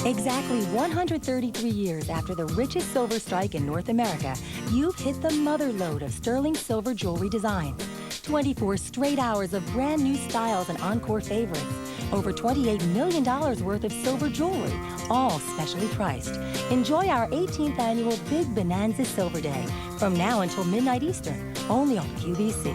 Exactly 133 years after the richest silver strike in North America, you've hit the mother lode of sterling silver jewelry designs. 24 straight hours of brand new styles and encore favorites. Over $28 million worth of silver jewelry, all specially priced. Enjoy our 18th annual Big Bonanza Silver Day from now until midnight Eastern, only on QVC.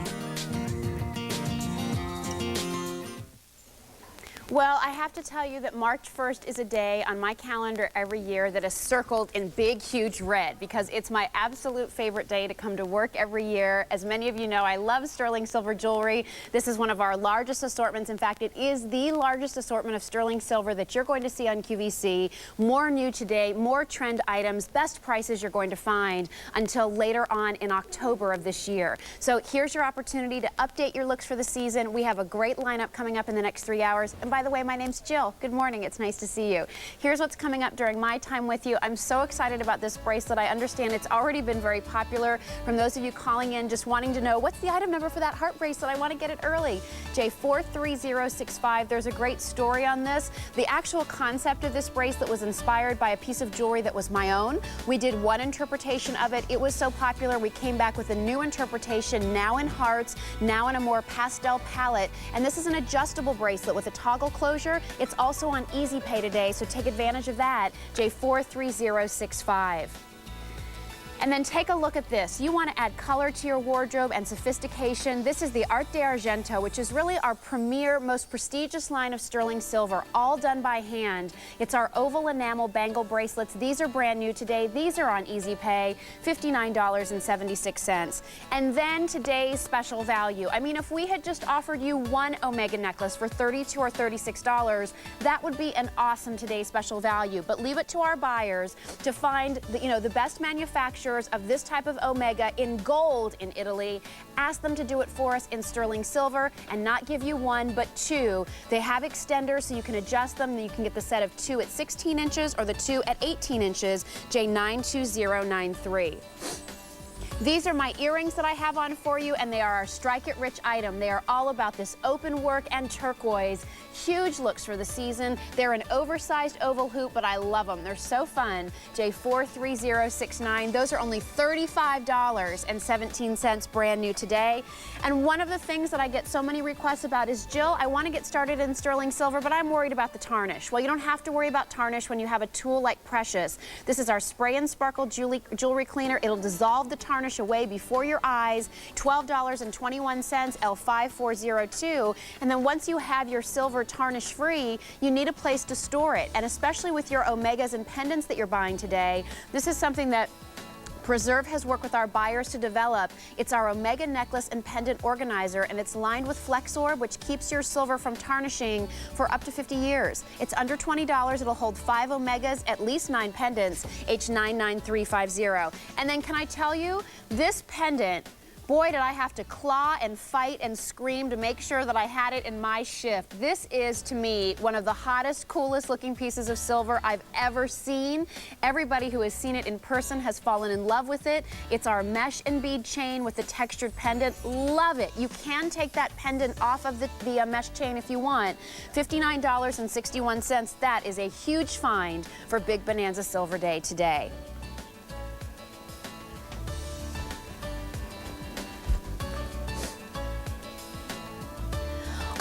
Well, I have to tell you that March 1st is a day on my calendar every year that is circled in big, huge red because it's my absolute favorite day to come to work every year. As many of you know, I love sterling silver jewelry. This is one of our largest assortments. In fact, it is the largest assortment of sterling silver that you're going to see on QVC. More new today, more trend items, best prices you're going to find until later on in October of this year. So here's your opportunity to update your looks for the season. We have a great lineup coming up in the next 3 hours. And by the way, my name's Jill. Good morning. It's nice to see you. Here's what's coming up during my time with you. I'm so excited about this bracelet. I understand it's already been very popular from those of you calling in just wanting to know what's the item number for that heart bracelet. I want to get it early. J43065. There's a great story on this. The actual concept of this bracelet was inspired by a piece of jewelry that was my own. We did one interpretation of it. It was so popular we came back with a new interpretation, now in hearts, now in a more pastel palette. And this is an adjustable bracelet with a toggle closure. It's also on Easy Pay today, so take advantage of that. J43065. And then take a look at this. You want to add color to your wardrobe and sophistication. This is the Art de Argento, which is really our premier, most prestigious line of sterling silver, all done by hand. It's our oval enamel bangle bracelets. These are brand new today. These are on Easy Pay, $59.76. And then today's special value. I mean, if we had just offered you one Omega necklace for $32 or $36, that would be an awesome today's special value. But leave it to our buyers to find the best manufacturer of this type of Omega in gold in Italy. Ask them to do it for us in sterling silver and not give you one but two. They have extenders so you can adjust them. You can get the set of 2 at 16 inches or the 2 at 18 inches, J92093. These are my earrings that I have on for you, and they are our Strike It Rich item. They are all about this open work and turquoise. Huge looks for the season. They're an oversized oval hoop, but I love them. They're so fun. J43069. Those are only $35.17 brand new today. And one of the things that I get so many requests about is, Jill, I want to get started in sterling silver, but I'm worried about the tarnish. Well, you don't have to worry about tarnish when you have a tool like Precious. This is our Spray and Sparkle jewelry cleaner. It'll dissolve the tarnish away before your eyes. $12.21, L5402. And then once you have your silver tarnish free, you need a place to store it. And especially with your Omegas and pendants that you're buying today, this is something that Preserve has worked with our buyers to develop. It's our Omega necklace and pendant organizer, and it's lined with Flexorb, which keeps your silver from tarnishing for up to 50 years. It's under $20. It'll hold 5 Omegas, at least 9 pendants, H99350. And then can I tell you, this pendant, boy, did I have to claw and fight and scream to make sure that I had it in my shift. This is, to me, one of the hottest, coolest looking pieces of silver I've ever seen. Everybody who has seen it in person has fallen in love with it. It's our mesh and bead chain with the textured pendant. Love it. You can take that pendant off of the mesh chain if you want. $59.61. That is a huge find for Big Bonanza Silver Day today.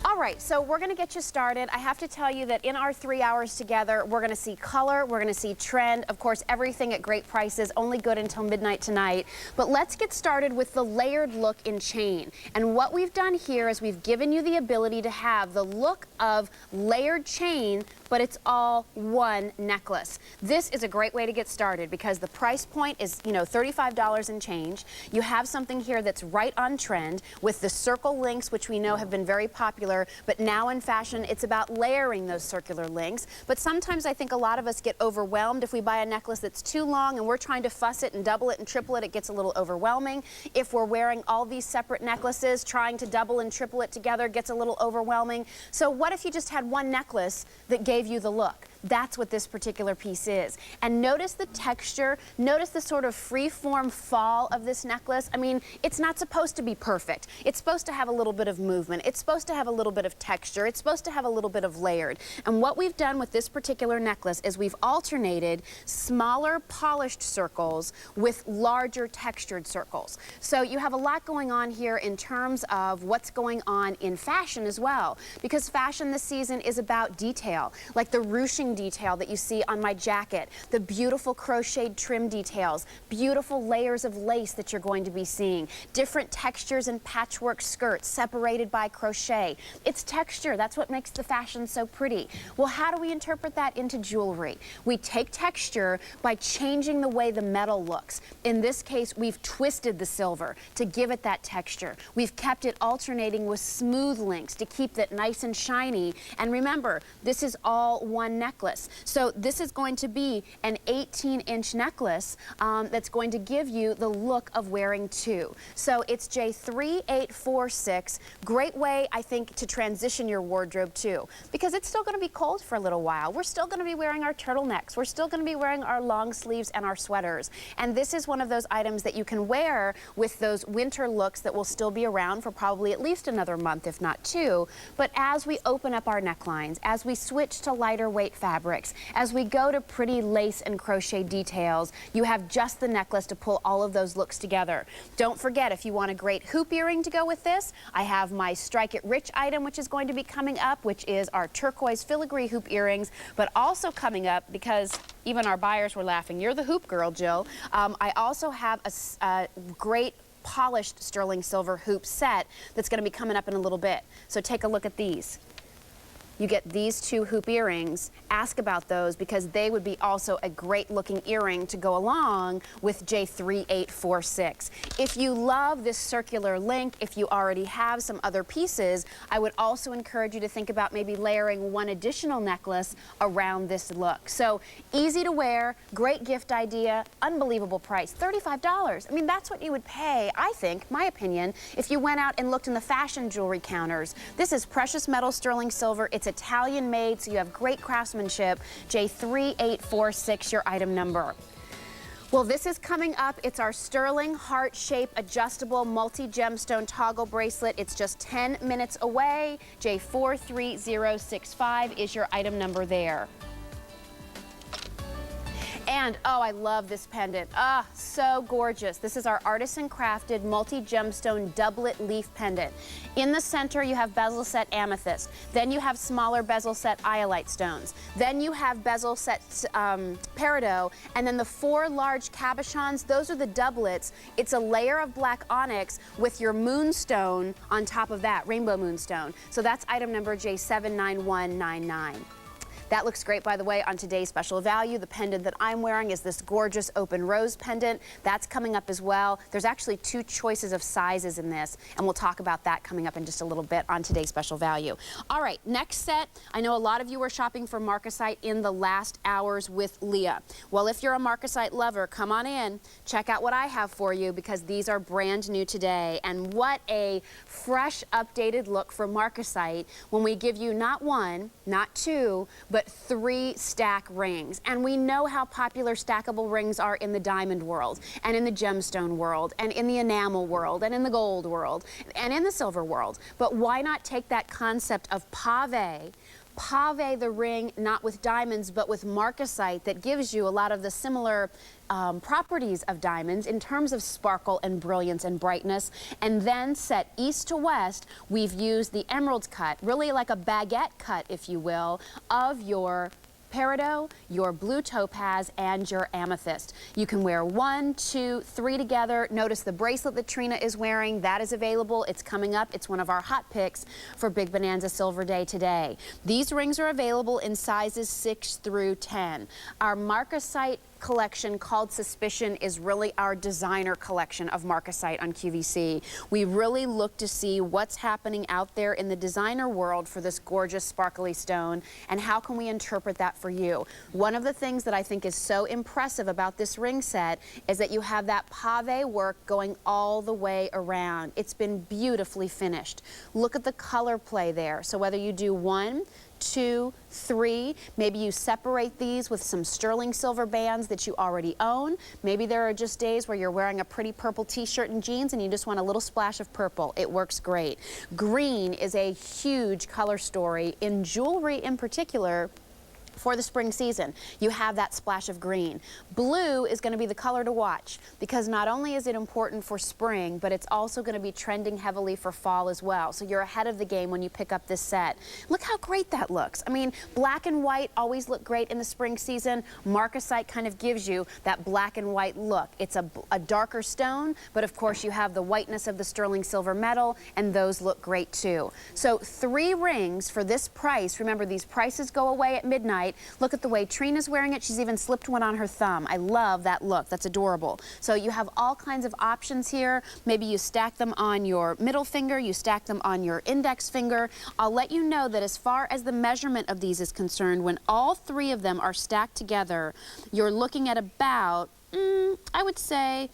All right, so we're going to get you started. I have to tell you that in our 3 hours together, we're going to see color, we're going to see trend, of course, everything at great prices, only good until midnight tonight. But let's get started with the layered look in chain. And what we've done here is we've given you the ability to have the look of layered chain, but it's all one necklace. This is a great way to get started because the price point is, $35 and change. You have something here that's right on trend with the circle links, which we know have been very popular, but now in fashion, it's about layering those circular links. But sometimes I think a lot of us get overwhelmed if we buy a necklace that's too long and we're trying to fuss it and double it and triple it, it gets a little overwhelming. If we're wearing all these separate necklaces, trying to double and triple it together gets a little overwhelming. So what if you just had one necklace that gave you the look? That's what this particular piece is. And notice the texture, notice the sort of free-form fall of this necklace. I mean, it's not supposed to be perfect. It's supposed to have a little bit of movement. It's supposed to have a little bit of texture. It's supposed to have a little bit of layered. And what we've done with this particular necklace is we've alternated smaller polished circles with larger textured circles. So you have a lot going on here in terms of what's going on in fashion as well, because fashion this season is about detail, like the ruching detail that you see on my jacket, the beautiful crocheted trim details, beautiful layers of lace that you're going to be seeing, different textures and patchwork skirts separated by crochet. It's texture. That's what makes the fashion so pretty. Well, how do we interpret that into jewelry? We take texture by changing the way the metal looks. In this case, we've twisted the silver to give it that texture. We've kept it alternating with smooth links to keep it nice and shiny. And remember, this is all one necklace. So this is going to be an 18-inch necklace that's going to give you the look of wearing two. So it's J3846. Great way, I think, to transition your wardrobe too, because it's still going to be cold for a little while. We're still going to be wearing our turtlenecks. We're still going to be wearing our long sleeves and our sweaters. And this is one of those items that you can wear with those winter looks that will still be around for probably at least another month, if not two. But as we open up our necklines, as we switch to lighter weight fabrics, as we go to pretty lace and crochet details, you have just the necklace to pull all of those looks together. Don't forget, if you want a great hoop earring to go with this, I have my Strike It Rich item, which is going to be coming up, which is our turquoise filigree hoop earrings, but also coming up, because even our buyers were laughing, you're the hoop girl, Jill. I also have a great polished sterling silver hoop set that's going to be coming up in a little bit. So take a look at these. You get these two hoop earrings. Ask about those because they would be also a great looking earring to go along with J3846. If you love this circular link, if you already have some other pieces, I would also encourage you to think about maybe layering one additional necklace around this look. So easy to wear, great gift idea, unbelievable price, $35. I mean, that's what you would pay, I think, my opinion, if you went out and looked in the fashion jewelry counters. This is precious metal sterling silver. It's Italian made, so you have great craftsmanship. J3846, your item number. Well, this is coming up. It's our sterling heart shape adjustable multi-gemstone toggle bracelet. It's just 10 minutes away. J43065 is your item number there. And, oh, I love this pendant. Ah, so gorgeous. This is our artisan crafted multi-gemstone doublet leaf pendant. In the center, you have bezel set amethyst. Then you have smaller bezel set iolite stones. Then you have bezel set peridot. And then the four large cabochons, those are the doublets. It's a layer of black onyx with your moonstone on top of that, rainbow moonstone. So that's item number J79199. That looks great, by the way, on today's special value. The pendant that I'm wearing is this gorgeous open rose pendant. That's coming up as well. There's actually two choices of sizes in this, and we'll talk about that coming up in just a little bit on today's special value. All right, next set. I know a lot of you were shopping for Marquise in the last hours with Leah. Well, if you're a Marquise lover, come on in. Check out what I have for you because these are brand new today. And what a fresh, updated look for Marquise when we give you not one, not two, but 3 stack rings. And we know how popular stackable rings are in the diamond world and in the gemstone world and in the enamel world and in the gold world and in the silver world. But why not take that concept of pave the ring, not with diamonds, but with marquisite that gives you a lot of the similar properties of diamonds in terms of sparkle and brilliance and brightness, and then set east to west. We've used the emerald cut, really like a baguette cut, if you will, of your peridot, your blue topaz, and your amethyst. You can wear 1, 2, 3 together. Notice the bracelet that Trina is wearing. That is available. It's coming up. It's one of our hot picks for Big Bonanza Silver Day today. These rings are available in sizes 6 through 10. Our marquisite collection called Suspicion is really our designer collection of marquisite on QVC. We really look to see what's happening out there in the designer world for this gorgeous sparkly stone and how can we interpret that for you. One of the things that I think is so impressive about this ring set is that you have that pave work going all the way around. It's been beautifully finished. Look at the color play there. So whether you do 1, 2, 3. Maybe you separate these with some sterling silver bands that you already own. Maybe there are just days where you're wearing a pretty purple t-shirt and jeans and you just want a little splash of purple. It works great. Green is a huge color story in jewelry in particular. For the spring season, you have that splash of green. Blue is going to be the color to watch because not only is it important for spring, but it's also going to be trending heavily for fall as well. So you're ahead of the game when you pick up this set. Look how great that looks. I mean, black and white always look great in the spring season. Marquise kind of gives you that black and white look. It's a darker stone, but of course you have the whiteness of the sterling silver metal, and those look great too. So 3 rings for this price. Remember, these prices go away at midnight. Look at the way Trina's wearing it. She's even slipped one on her thumb. I love that look. That's adorable. So you have all kinds of options here. Maybe you stack them on your middle finger. You stack them on your index finger. I'll let you know that as far as the measurement of these is concerned, when all 3 of them are stacked together, you're looking at about, I would say,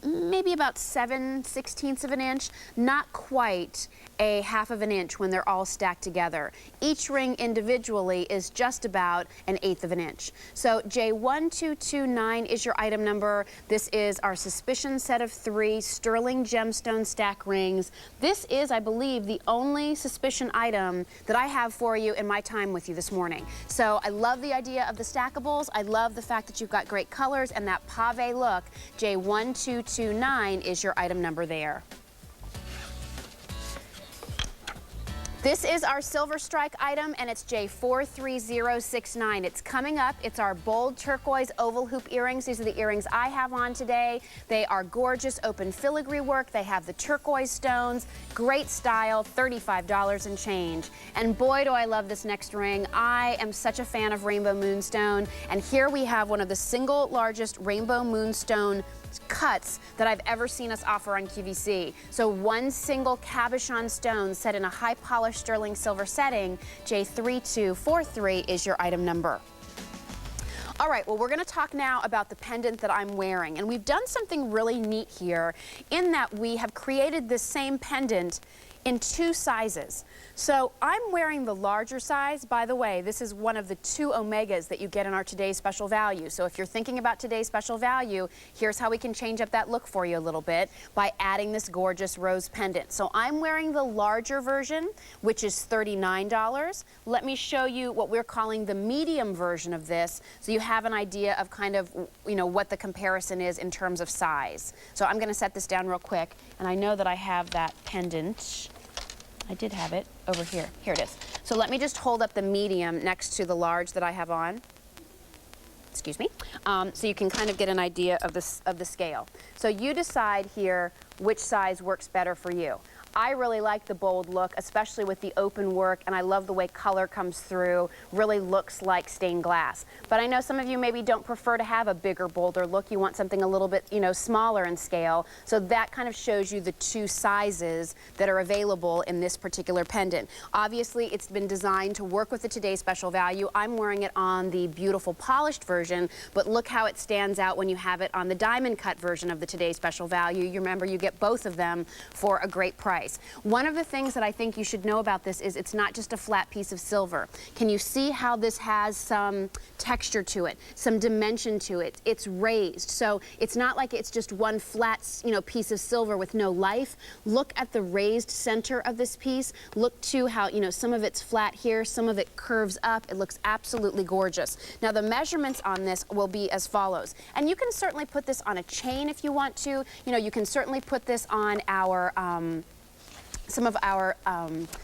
maybe about 7/16 of an inch, not quite a 1/2 of an inch when they're all stacked together. Each ring individually is just about 1/8 of an inch. So J1229 is your item number. This is our Suspicion set of 3 sterling gemstone stack rings. This is, I believe, the only Suspicion item that I have for you in my time with you this morning. So I love the idea of the stackables. I love the fact that you've got great colors and that pave look. J1229 is your item number there. This is our silver strike item, and it's J43069. It's coming up. It's our bold turquoise oval hoop earrings. These are the earrings I have on today. They are gorgeous open filigree work. They have the turquoise stones. Great style, $35 and change. And boy, do I love this next ring. I am such a fan of rainbow moonstone, and here we have one of the single largest rainbow moonstone cuts that I've ever seen us offer on QVC. So one single cabochon stone set in a high polished sterling silver setting. J3243 is your item number. All right, well, we're going to talk now about the pendant that I'm wearing. And we've done something really neat here in that we have created this same pendant in 2 sizes. So I'm wearing the larger size. By the way, this is one of the 2 omegas that you get in our today's special value. So if you're thinking about today's special value, here's how we can change up that look for you a little bit by adding this gorgeous rose pendant. So I'm wearing the larger version, which is $39. Let me show you what we're calling the medium version of this, so you have an idea of kind of, you know, what the comparison is in terms of size. So I'm going to set this down real quick, and I know that I have that pendant. I did have it over here. Here it is. So let me just hold up the medium next to the large that I have on. Excuse me. So you can kind of get an idea of the scale. So you decide here which size works better for you. I really like the bold look, especially with the open work, and I love the way color comes through. Really looks like stained glass. But I know some of you maybe don't prefer to have a bigger, bolder look. You want something a little bit, you know, smaller in scale. So that kind of shows you the 2 sizes that are available in this particular pendant. Obviously, it's been designed to work with the today's special value. I'm wearing it on the beautiful polished version, but look how it stands out when you have it on the diamond cut version of the today's special value. You remember, you get both of them for a great price. One of the things that I think you should know about this is it's not just a flat piece of silver. Can you see how this has some texture to it, some dimension to it? It's raised, so it's not like it's just one flat, you know, piece of silver with no life. Look at the raised center of this piece. Look to how, you know, some of it's flat here, some of it curves up. It looks absolutely gorgeous. Now the measurements on this will be as follows, and you can certainly put this on a chain if you want to. You know, you can certainly put this on our some of our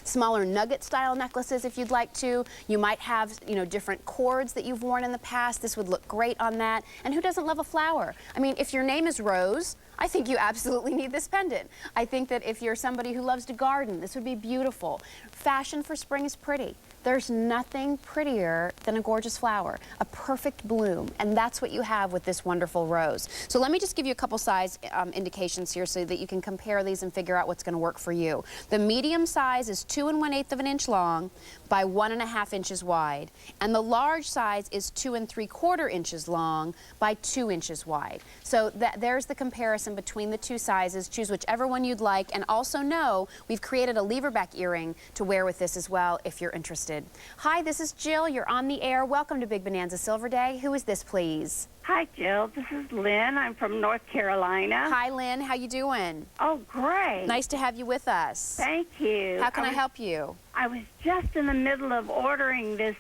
smaller nugget style necklaces if you'd like to. You might have, you know, different cords that you've worn in the past. This would look great on that. And who doesn't love a flower? I mean, if your name is Rose, I think you absolutely need this pendant. I think that if you're somebody who loves to garden, this would be beautiful. Fashion for spring is pretty. There's nothing prettier than a gorgeous flower, a perfect bloom, and that's what you have with this wonderful rose. So let me just give you a couple size indications here so that you can compare these and figure out what's going to work for you. The medium size is 2 1/8 of an inch long by 1 1/2 inches wide, and the large size is 2 3/4 inches long by 2 inches wide. So there's the comparison in between the two sizes. Choose whichever one you'd like, and also know we've created a lever back earring to wear with this as well if you're interested. Hi, this is Jill. You're on the air. Welcome to Big Bonanza Silver Day. Who is this, please? Hi, Jill. This is Lynn. I'm from North Carolina. Hi, Lynn. How you doing? Oh, great. Nice to have you with us. Thank you. How can I help you? I was just in the middle of ordering this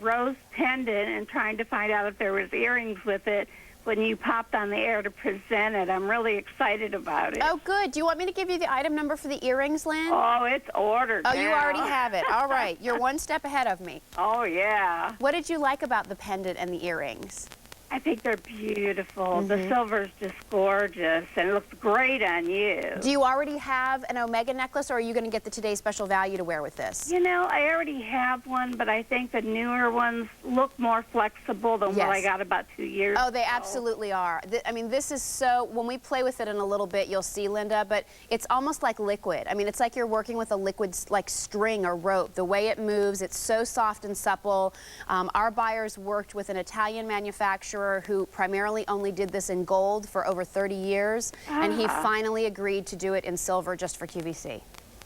rose pendant and trying to find out if there was earrings with it when you popped on the air to present it. I'm really excited about it. Oh, good. Do you want me to give you the item number for the earrings, Lynn? Oh, it's ordered Oh, now. you already have it. All right. You're one step ahead of me. Oh, yeah. What did you like about the pendant and the earrings? I think they're beautiful. The silver's just gorgeous, and it looks great on you. Do you already have an Omega necklace, or are you going to get the Today's Special Value to wear with this? You know, I already have one, but I think the newer ones look more flexible than what I got about 2 years ago. Oh, they absolutely are. I mean, this is so, when we play with it in a little bit, you'll see, Linda, but it's almost like liquid. I mean, it's like you're working with a liquid, like string or rope. The way it moves, it's so soft and supple. Our buyers worked with an Italian manufacturer who primarily only did this in gold for over 30 years, and he finally agreed to do it in silver just for QVC.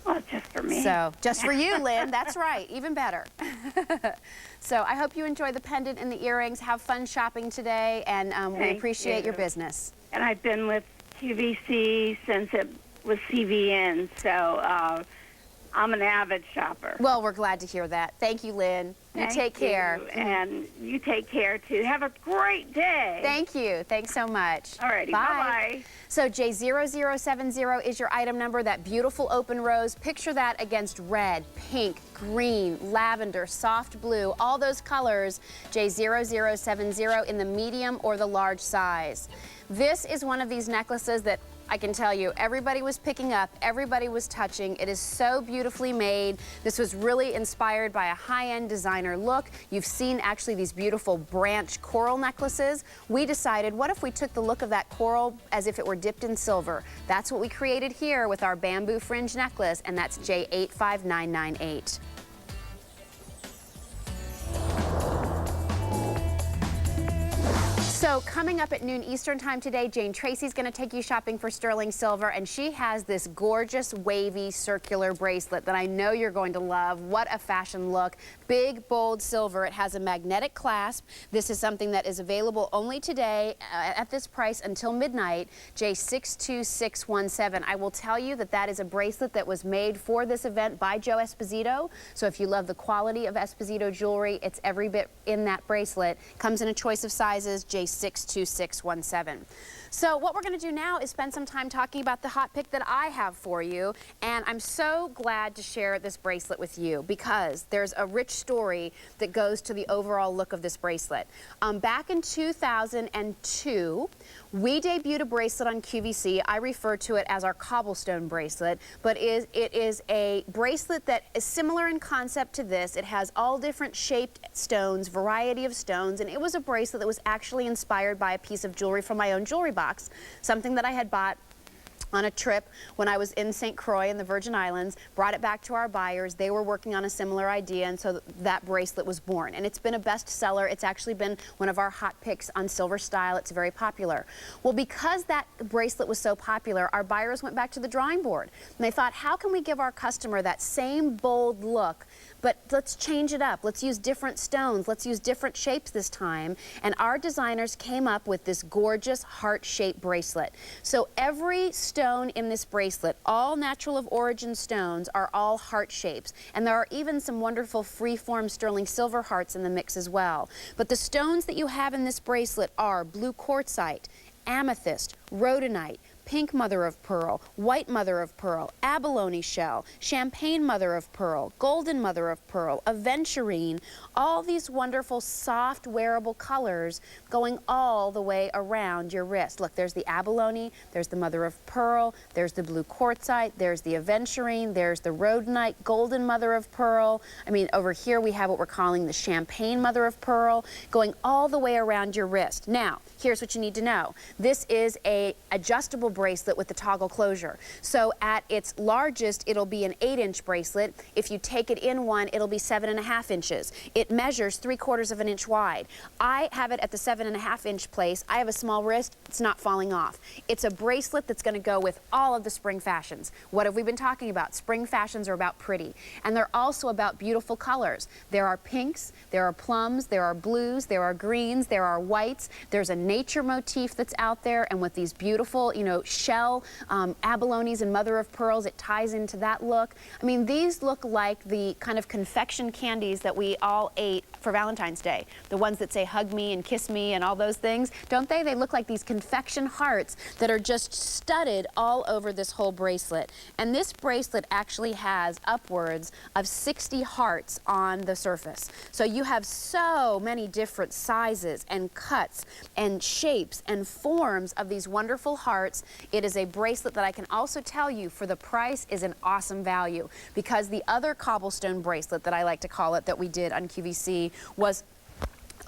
Well, just for me. So, just for you, Lynn. That's right. Even better. So, I hope you enjoy the pendant and the earrings. Have fun shopping today, and we appreciate your business. And I've been with QVC since it was CVN, so I'm an avid shopper. Well, we're glad to hear that. Thank you, Lynn. You take care. And you take care, too. Have a great day. Thank you. Thanks so much. All righty. Bye. Bye-bye. So J0070 is your item number, that beautiful open rose. Picture that against red, pink, green, lavender, soft blue, all those colors. J0070 in the medium or the large size. This is one of these necklaces that I can tell you, everybody was picking up, everybody was touching. It is so beautifully made. This was really inspired by a high-end designer look. You've seen actually these beautiful branch coral necklaces. We decided, what if we took the look of that coral as if it were dipped in silver? That's what we created here with our bamboo fringe necklace, and that's J85998. So coming up at noon Eastern time today, Jane Tracy's going to take you shopping for sterling silver, and she has this gorgeous wavy circular bracelet that I know you're going to love. What a fashion look. Big, bold silver. It has a magnetic clasp. This is something that is available only today at this price until midnight, J62617. I will tell you that that is a bracelet that was made for this event by Joe Esposito. So if you love the quality of Esposito jewelry, it's every bit in that bracelet. Comes in a choice of sizes, J62617. So what we're going to do now is spend some time talking about the hot pick that I have for you, and I'm so glad to share this bracelet with you because there's a rich story that goes to the overall look of this bracelet. Back in 2002, we debuted a bracelet on QVC. I refer to it as our cobblestone bracelet, but it is a bracelet that is similar in concept to this. It has all different shaped stones, variety of stones, and it was a bracelet that was actually inspired by a piece of jewelry from my own jewelry box, something that I had bought on a trip when I was in St. Croix in the Virgin Islands, brought it back to our buyers. They were working on a similar idea, and so that bracelet was born. And it's been a bestseller. It's actually been one of our hot picks on Silver Style. It's very popular. Well, because that bracelet was so popular, our buyers went back to the drawing board. And they thought, how can we give our customer that same bold look, but let's change it up. Let's use different stones. Let's use different shapes this time. And our designers came up with this gorgeous heart-shaped bracelet. So every stone in this bracelet, all natural of origin stones, are all heart shapes. And there are even some wonderful free-form sterling silver hearts in the mix as well. But the stones that you have in this bracelet are blue quartzite, amethyst, rhodonite, pink mother of pearl, white mother of pearl, abalone shell, champagne mother of pearl, golden mother of pearl, aventurine, all these wonderful soft wearable colors going all the way around your wrist. Look, there's the abalone, there's the mother of pearl, there's the blue quartzite, there's the aventurine, there's the rhodonite, golden mother of pearl. I mean, over here we have what we're calling the champagne mother of pearl, going all the way around your wrist. Now, here's what you need to know. This is a adjustable bracelet with the toggle closure. So at its largest, it'll be an 8-inch bracelet. If you take it in one, it'll be 7.5 inches. It measures 3/4 of an inch wide. I have it at the 7.5 inch place. I have a small wrist. It's not falling off. It's a bracelet that's going to go with all of the spring fashions. What have we been talking about? Spring fashions are about pretty, and they're also about beautiful colors. There are pinks, there are plums, there are blues, there are greens, there are whites. There's a nature motif that's out there, and with these beautiful, you know, shell abalones and mother of pearls, it ties into that look. I mean, these look like the kind of confection candies that we all ate for Valentine's Day. The ones that say hug me and kiss me and all those things, don't they? They look like these confection hearts that are just studded all over this whole bracelet. And this bracelet actually has upwards of 60 hearts on the surface. So you have so many different sizes and cuts and shapes and forms of these wonderful hearts. It is a bracelet that I can also tell you for the price is an awesome value, because the other cobblestone bracelet that I like to call it that we did on QVC was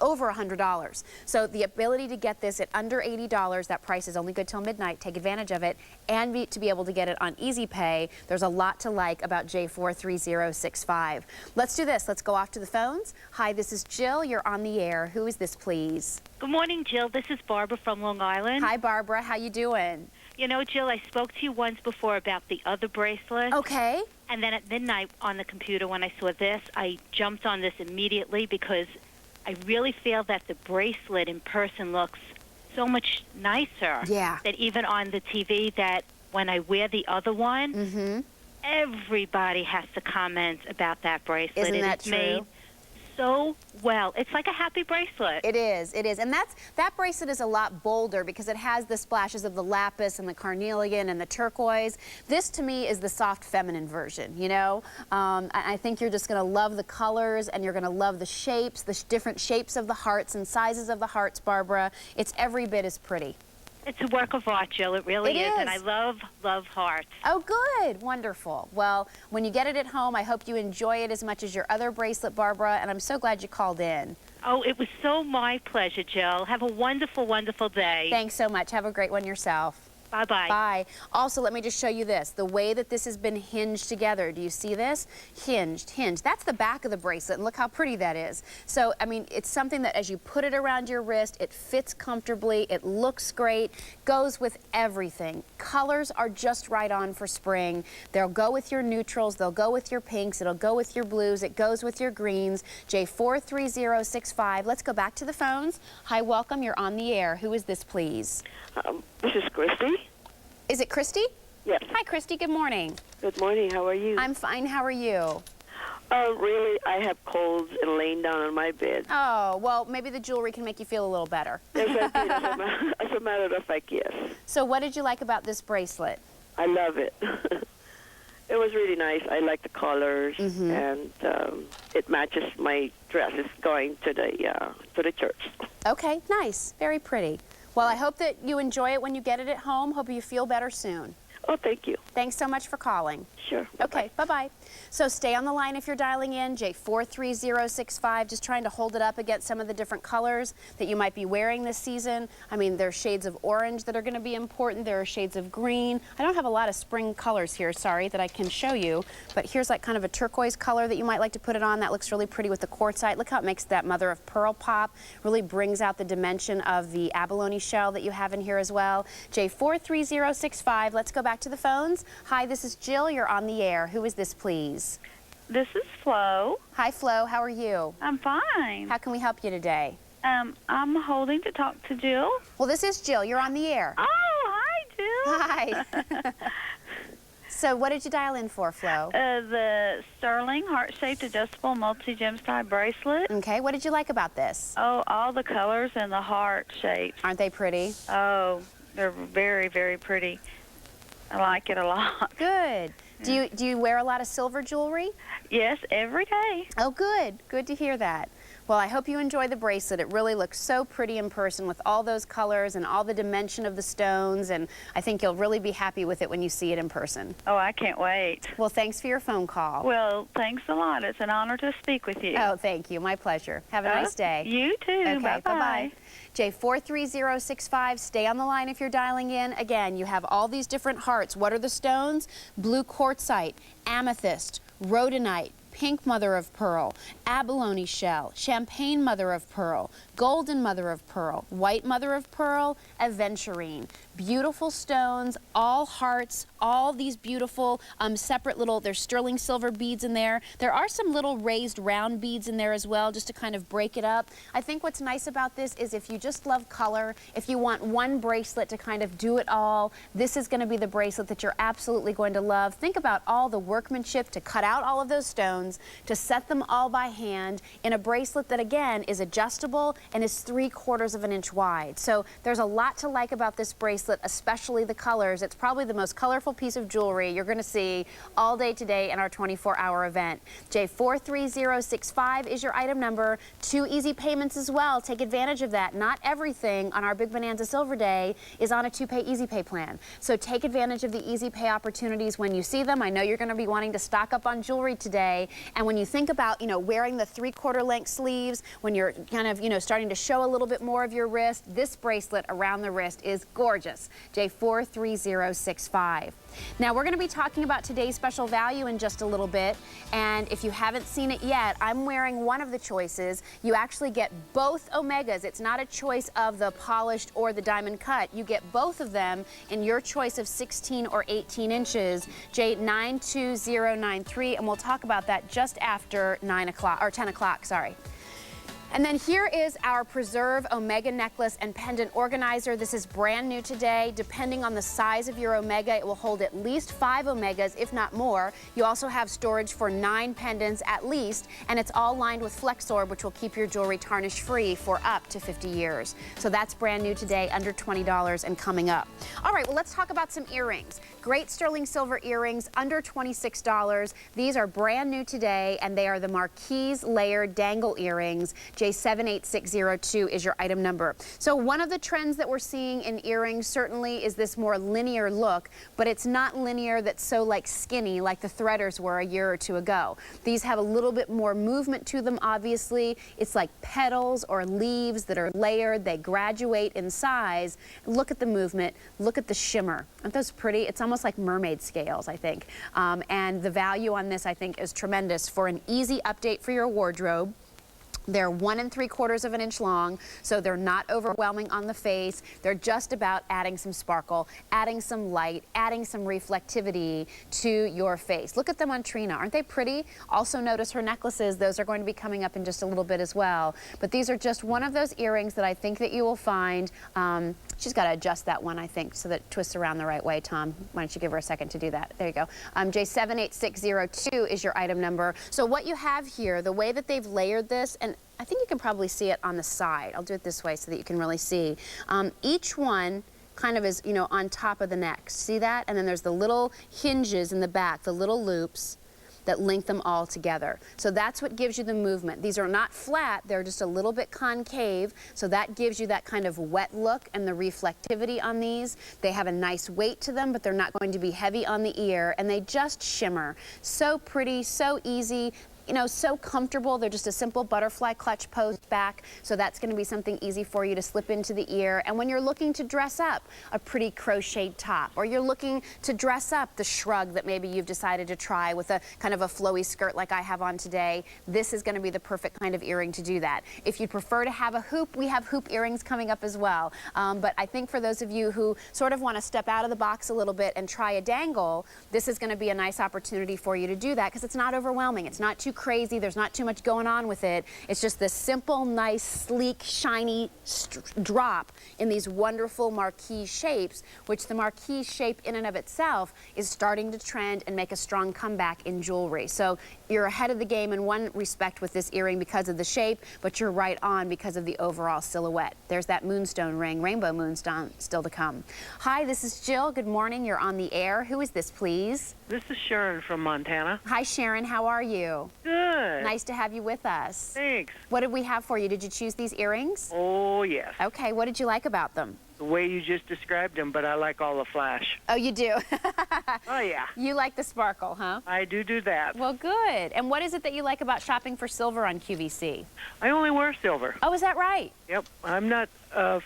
over $100. So the ability to get this at under $80, that price is only good till midnight. Take advantage of it, and to be able to get it on Easy Pay. There's a lot to like about J43065. Let's do this. Let's go off to the phones. Hi, this is Jill. You're on the air. Who is this, please? Good morning, Jill. This is Barbara from Long Island. Hi, Barbara. How you doing? You know, Jill, I spoke to you once before about the other bracelet. Okay. And then at midnight on the computer when I saw this, I jumped on this immediately because I really feel that the bracelet in person looks so much nicer. Yeah. That even on the TV, that when I wear the other one, everybody has to comment about that bracelet. Isn't that true? Made so well. It's like a happy bracelet. It is. It is. And that bracelet is a lot bolder because it has the splashes of the lapis and the carnelian and the turquoise. This, to me, is the soft feminine version, you know? I think you're just going to love the colors, and you're going to love the shapes, the different shapes of the hearts and sizes of the hearts, Barbara. It's every bit as pretty. It's a work of art, Jill. It really is. And I love hearts. Oh, good. Wonderful. Well, when you get it at home, I hope you enjoy it as much as your other bracelet, Barbara, and I'm so glad you called in. Oh, it was so my pleasure, Jill. Have a wonderful, wonderful day. Thanks so much. Have a great one yourself. Bye-bye. Bye. Also, let me just show you this. The way that this has been hinged together. Do you see this? Hinged, hinged. That's the back of the bracelet, and look how pretty that is. So, I mean, it's something that as you put it around your wrist, it fits comfortably, it looks great, goes with everything. Colors are just right on for spring. They'll go with your neutrals, they'll go with your pinks, it'll go with your blues, it goes with your greens. J43065. Let's go back to the phones. Hi, welcome. You're on the air. Who is this, please? This is Christy. Is it Christy? Yes. Hi, Christy. Good morning. Good morning. How are you? I'm fine. How are you? Really, I have colds and laying down on my bed. Oh, well, maybe the jewelry can make you feel a little better. Yes, I did. As a matter of fact, yes. So what did you like about this bracelet? I love it. It was really nice. I like the colors, and it matches my dress. It's going to the church. Okay, nice. Very pretty. Well, I hope that you enjoy it when you get it at home. Hope you feel better soon. Oh, thank you. Thanks so much for calling. Sure. Okay, bye-bye. So stay on the line if you're dialing in, J43065, just trying to hold it up against some of the different colors that you might be wearing this season. I mean, there's shades of orange that are going to be important. There are shades of green. I don't have a lot of spring colors here, sorry, that I can show you, but here's like kind of a turquoise color that you might like to put it on. That looks really pretty with the quartzite. Look how it makes that mother of pearl pop. Really brings out the dimension of the abalone shell that you have in here as well. J43065, let's go back to the phones. Hi, this is Jill. You're on the air. Who is this, please? This is Flo. Hi, Flo. How are you? I'm fine. How can we help you today? I'm holding to talk to Jill. Well, this is Jill. You're on the air. Oh, hi, Jill. Hi. So what did you dial in for, Flo? The sterling heart-shaped adjustable multi-gem style bracelet. Okay. What did you like about this? Oh, all the colors and the heart shape. Aren't they pretty? Oh, they're very, very pretty. I like it a lot. Good. Do you wear a lot of silver jewelry? Yes, every day. Oh, good. Good to hear that. Well, I hope you enjoy the bracelet. It really looks so pretty in person with all those colors and all the dimension of the stones, and I think you'll really be happy with it when you see it in person. Oh, I can't wait. Well, thanks for your phone call. Well, thanks a lot. It's an honor to speak with you. Oh, thank you. My pleasure. Have a nice day. You too. Okay, Bye-bye. bye-bye. J43065, stay on the line if you're dialing in. Again, you have all these different hearts. What are the stones? Blue quartzite, amethyst, rhodonite, pink mother of pearl, abalone shell, champagne mother of pearl, golden mother of pearl, white mother of pearl, aventurine. Beautiful stones, all hearts, all these beautiful separate little, there's sterling silver beads in there. There are some little raised round beads in there as well, just to kind of break it up. I think what's nice about this is if you just love color, if you want one bracelet to kind of do it all, this is going to be the bracelet that you're absolutely going to love. Think about all the workmanship to cut out all of those stones, to set them all by hand in a bracelet that again is adjustable and is 3/4 of an inch wide. So there's a lot to like about this bracelet, especially the colors. It's probably the most colorful piece of jewelry you're going to see all day today in our 24-hour event. J43065 is your item number. 2 easy payments as well. Take advantage of that. Not everything on our Big Bonanza Silver Day is on a 2-pay easy pay plan. So take advantage of the easy pay opportunities when you see them. I know you're going to be wanting to stock up on jewelry today, and when you think about, wearing the 3/4 length sleeves, when you're kind of, starting to show a little bit more of your wrist, this bracelet around the wrist is gorgeous. J43065. Now we're going to be talking about today's special value in just a little bit, and if you haven't seen it yet, I'm wearing one of the choices. You actually get both Omegas. It's not a choice of the polished or the diamond cut. You get both of them in your choice of 16 or 18 inches, J92093, and we'll talk about that just after 9 o'clock, or 10 o'clock, sorry. And then here is our Preserve Omega necklace and pendant organizer. This is brand new today. Depending on the size of your Omega, it will hold at least 5 Omegas, if not more. You also have storage for 9 pendants at least, and it's all lined with Flexorb, which will keep your jewelry tarnish free for up to 50 years. So that's brand new today, under $20 and coming up. All right, well, let's talk about some earrings. Great sterling silver earrings, under $26. These are brand new today, and they are the Marquise layered dangle earrings. J78602 is your item number. So one of the trends that we're seeing in earrings certainly is this more linear look, but it's not linear that's so like skinny like the threaders were a year or two ago. These have a little bit more movement to them, obviously. It's like petals or leaves that are layered. They graduate in size. Look at the movement. Look at the shimmer. Aren't those pretty? It's almost like mermaid scales, I think. And the value on this, I think, is tremendous for an easy update for your wardrobe. They're 1 3/4 of an inch long, so they're not overwhelming on the face. They're just about adding some sparkle, adding some light, adding some reflectivity to your face. Look at them on Trina. Aren't they pretty? Also notice her necklaces. Those are going to be coming up in just a little bit as well. But these are just one of those earrings that I think that you will find. She's got to adjust that one, I think, so that it twists around the right way, Tom. Why don't you give her a second to do that? There you go. J78602 is your item number. So what you have here, the way that they've layered this, and I think you can probably see it on the side. I'll do it this way so that you can really see. Each one kind of is, on top of the next. See that? And then there's the little hinges in the back, the little loops that link them all together. So that's what gives you the movement. These are not flat, they're just a little bit concave, so that gives you that kind of wet look and the reflectivity on these. They have a nice weight to them, but they're not going to be heavy on the ear, and they just shimmer. So pretty, so easy. So comfortable. They're just a simple butterfly clutch post back, so that's going to be something easy for you to slip into the ear. And when you're looking to dress up a pretty crocheted top, or you're looking to dress up the shrug that maybe you've decided to try with a kind of a flowy skirt like I have on today, this is going to be the perfect kind of earring to do that. If you prefer to have a hoop, we have hoop earrings coming up as well. But I think for those of you who sort of want to step out of the box a little bit and try a dangle, this is going to be a nice opportunity for you to do that, because it's not overwhelming. It's not too crazy. There's not too much going on with it. It's just this simple, nice, sleek, shiny drop in these wonderful Marquise shapes, which the Marquise shape in and of itself is starting to trend and make a strong comeback in jewelry. So you're ahead of the game in one respect with this earring because of the shape, but you're right on because of the overall silhouette. There's that moonstone ring, rainbow moonstone, still to come. Hi, this is Jill. Good morning. You're on the air. Who is this, please? This is Sharon from Montana. Hi, Sharon. How are you? Good. Good. Nice to have you with us. Thanks. What did we have for you? Did you choose these earrings? Oh, yes. Okay, what did you like about them? The way you just described them, but I like all the flash. Oh, you do? Oh, yeah. You like the sparkle, huh? I do that. Well, good. And what is it that you like about shopping for silver on QVC? I only wear silver. Oh, is that right? Yep. I'm not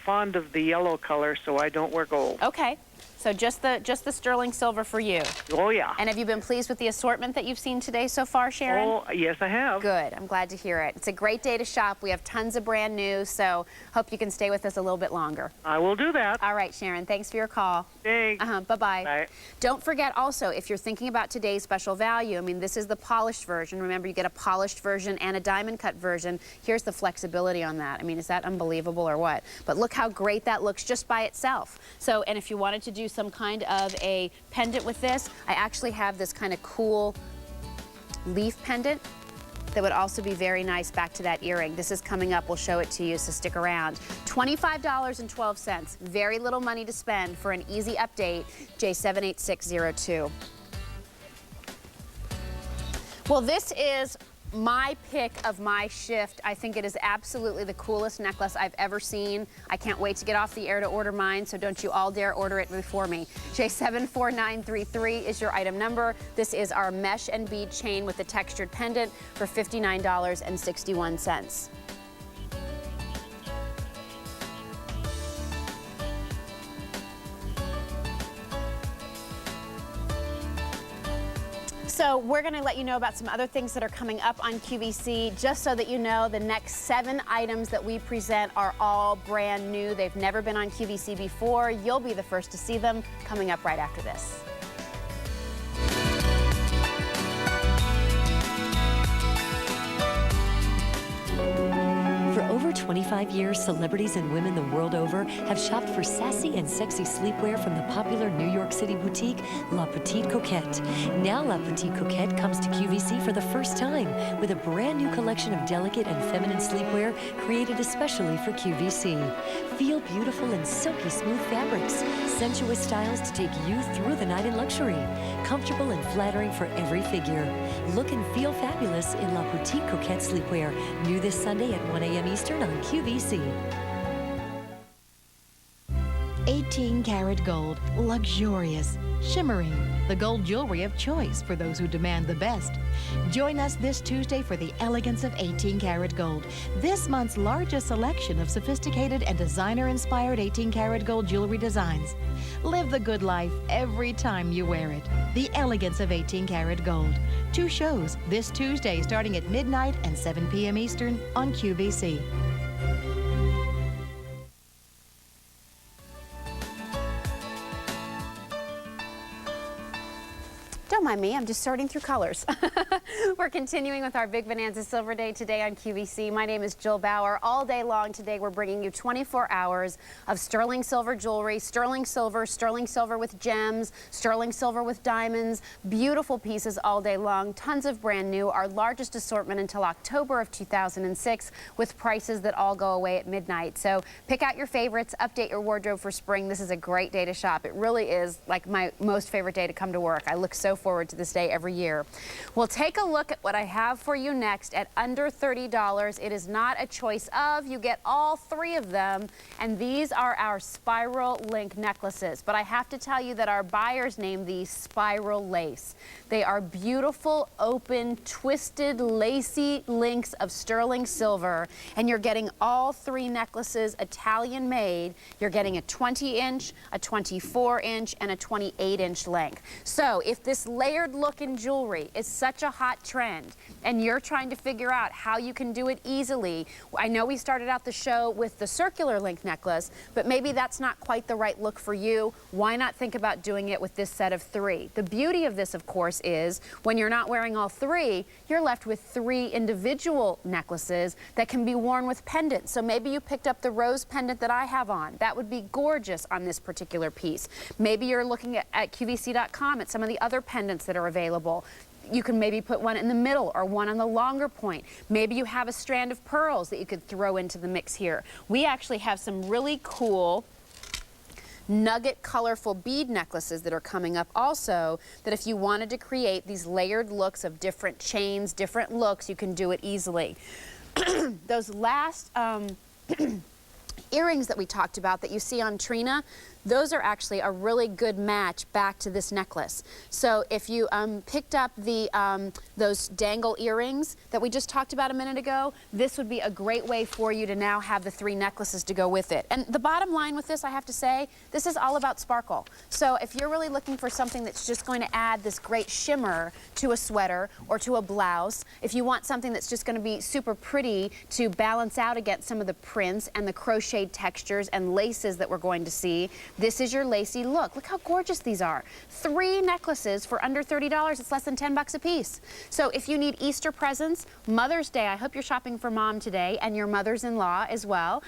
fond of the yellow color, so I don't wear gold. Okay. So just the sterling silver for you. Oh, yeah. And have you been pleased with the assortment that you've seen today so far, Sharon? Oh, yes, I have. Good. I'm glad to hear it. It's a great day to shop. We have tons of brand new, so hope you can stay with us a little bit longer. I will do that. All right, Sharon. Thanks for your call. Thanks. Bye-bye. Bye. Don't forget also, if you're thinking about today's special value, I mean, this is the polished version. Remember, you get a polished version and a diamond cut version. Here's the flexibility on that. I mean, is that unbelievable or what? But look how great that looks just by itself. So, and if you wanted to do some kind of a pendant with this, I actually have this kind of cool leaf pendant that would also be very nice back to that earring. This is coming up. We'll show it to you, so stick around. $25.12. Very little money to spend for an easy update. J78602. Well, this is my pick of my shift. I think it is absolutely the coolest necklace I've ever seen. I can't wait to get off the air to order mine, so don't you all dare order it before me. J74933 is your item number. This is our mesh and bead chain with the textured pendant for $59.61. So we're going to let you know about some other things that are coming up on QVC, just so that you know the next 7 items that we present are all brand new. They've never been on QVC before. You'll be the first to see them coming up right after this. For over 25 years, celebrities and women the world over have shopped for sassy and sexy sleepwear from the popular New York City boutique La Petite Coquette. Now La Petite Coquette comes to QVC for the first time with a brand new collection of delicate and feminine sleepwear created especially for QVC. Feel beautiful in silky smooth fabrics, sensuous styles to take you through the night in luxury, comfortable and flattering for every figure. Look and feel fabulous in La Petite Coquette sleepwear, new this Sunday at 1 a.m. Eastern on QVC. 18 karat gold, luxurious, shimmering, the gold jewelry of choice for those who demand the best. Join us this Tuesday for the elegance of 18 karat gold, this month's largest selection of sophisticated and designer-inspired 18 karat gold jewelry designs. Live the good life every time you wear it. The elegance of 18 karat gold. 2 shows this Tuesday starting at midnight and 7 p.m. Eastern on QVC. Don't mind me, I'm just sorting through colors. We're continuing with our Big Bonanza Silver Day today on QVC. My name is Jill Bauer. All day long today we're bringing you 24 hours of sterling silver jewelry, sterling silver with gems, sterling silver with diamonds, beautiful pieces all day long, tons of brand new, our largest assortment until October of 2006 with prices that all go away at midnight. So pick out your favorites, update your wardrobe for spring. This is a great day to shop. It really is like my most favorite day to come to work. I look so forward to this day every year. We'll take a look at what I have for you next at under $30. It is not a choice of, you get all 3 of them, and these are our spiral link necklaces. But I have to tell you that our buyers name these spiral lace. They are beautiful, open, twisted, lacy links of sterling silver, and you're getting all 3 necklaces Italian made. You're getting a 20-inch, a 24-inch, and a 28-inch length. So if this layered look in jewelry is such a hot trend and you're trying to figure out how you can do it easily, I know we started out the show with the circular link necklace, but maybe that's not quite the right look for you. Why not think about doing it with this set of 3? The beauty of this, of course, is when you're not wearing all 3, you're left with 3 individual necklaces that can be worn with pendants. So maybe you picked up the rose pendant that I have on. That would be gorgeous on this particular piece. Maybe you're looking at QVC.com at some of the other pendants that are available. You can maybe put one in the middle or one on the longer point. Maybe you have a strand of pearls that you could throw into the mix here. We actually have some really cool nugget colorful bead necklaces that are coming up also, that if you wanted to create these layered looks of different chains, different looks, you can do it easily. Those last earrings that we talked about that you see on Trina, those are actually a really good match back to this necklace. So if you picked up the those dangle earrings that we just talked about a minute ago, this would be a great way for you to now have the 3 necklaces to go with it. And the bottom line with this, I have to say, this is all about sparkle. So if you're really looking for something that's just going to add this great shimmer to a sweater or to a blouse, if you want something that's just going to be super pretty to balance out against some of the prints and the crocheted textures and laces that we're going to see, this is your lacy look. Look how gorgeous these are. 3 necklaces for under $30. It's less than 10 bucks a piece. So if you need Easter presents, Mother's Day, I hope you're shopping for mom today and your mothers-in-law as well.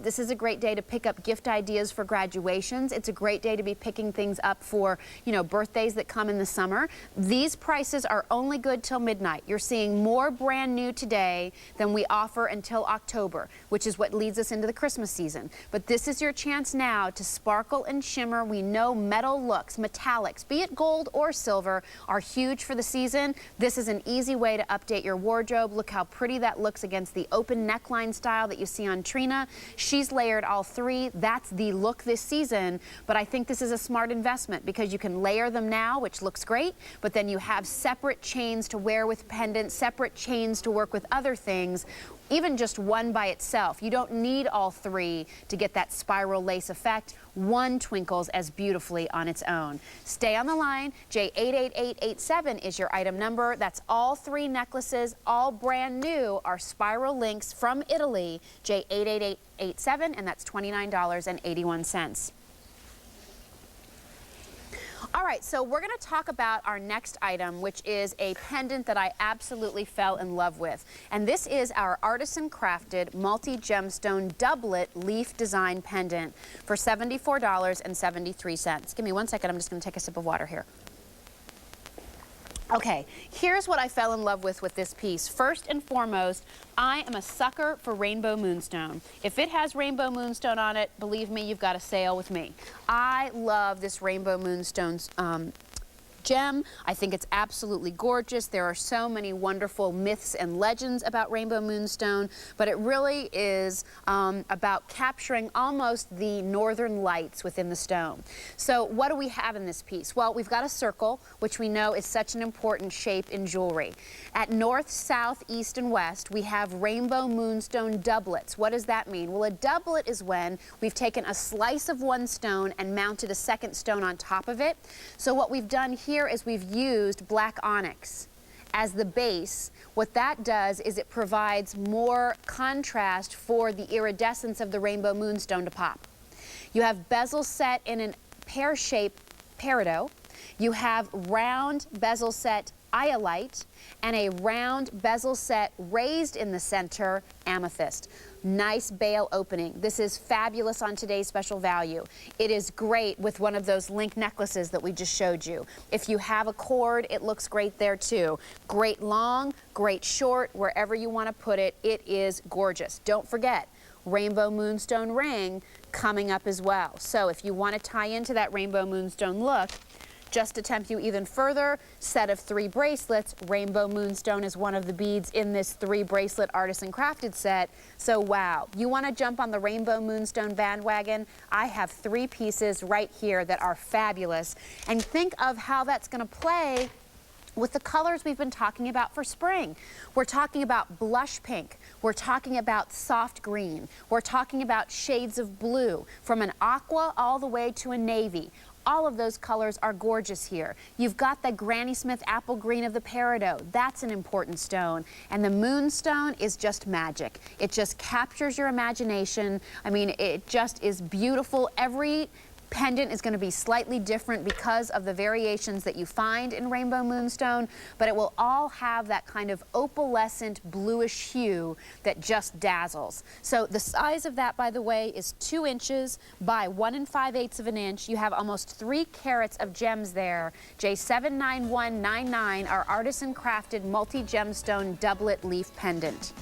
This is a great day to pick up gift ideas for graduations. It's a great day to be picking things up for, you know, birthdays that come in the summer. These prices are only good till midnight. You're seeing more brand new today than we offer until October, which is what leads us into the Christmas season. But this is your chance now to sparkle and shimmer. We know metal looks, metallics, be it gold or silver, are huge for the season. This is an easy way to update your wardrobe. Look how pretty that looks against the open neckline style that you see on Trina. She's layered all 3. That's the look this season, but I think this is a smart investment because you can layer them now, which looks great, but then you have separate chains to wear with pendants, separate chains to work with other things. Even just one by itself. You don't need all 3 to get that spiral lace effect. One twinkles as beautifully on its own. Stay on the line. J88887 is your item number. That's all 3 necklaces, all brand new, are spiral links from Italy. J88887, and that's $29.81. All right, so we're going to talk about our next item, which is a pendant that I absolutely fell in love with. And this is our artisan crafted multi-gemstone doublet leaf design pendant for $74.73. Give me 1 second, I'm just going to take a sip of water here. Okay, here's what I fell in love with this piece. First and foremost, I am a sucker for rainbow moonstone. If it has rainbow moonstone on it, believe me, you've got a sale with me. I love this rainbow moonstone gem. I think it's absolutely gorgeous. There are so many wonderful myths and legends about rainbow moonstone, but it really is about capturing almost the northern lights within the stone. So what do we have in this piece? Well, we've got a circle, which we know is such an important shape in jewelry. At north, south, east, and west, we have rainbow moonstone doublets. What does that mean? Well, a doublet is when we've taken a slice of one stone and mounted a second stone on top of it. So what we've done here is we've used black onyx as the base. What that does is it provides more contrast for the iridescence of the rainbow moonstone to pop. You have bezel set in a pear-shaped peridot. You have round bezel set iolite and a round bezel set raised in the center amethyst. Nice bail opening. This is fabulous on today's special value. It is great with one of those link necklaces that we just showed you. If you have a cord, it looks great there too. Great long, great short, wherever you want to put it, it is gorgeous. Don't forget, rainbow moonstone ring coming up as well. So if you want to tie into that rainbow moonstone look, just to tempt you even further, set of 3 bracelets. Rainbow moonstone is one of the beads in this 3 bracelet artisan crafted set. So wow, you want to jump on the rainbow moonstone bandwagon? I have 3 pieces right here that are fabulous. And think of how that's going to play with the colors we've been talking about for spring. We're talking about blush pink. We're talking about soft green. We're talking about shades of blue, from an aqua all the way to a navy. All of those colors are gorgeous here. You've got the Granny Smith apple green of the peridot. That's an important stone. And the moonstone is just magic. It just captures your imagination. I mean, it just is beautiful. Every pendant is going to be slightly different because of the variations that you find in rainbow moonstone, but it will all have that kind of opalescent bluish hue that just dazzles. So the size of that, by the way, is 2 inches by 1 5/8 of an inch. You have almost 3 carats of gems there. J79199, our artisan crafted multi-gemstone doublet leaf pendant.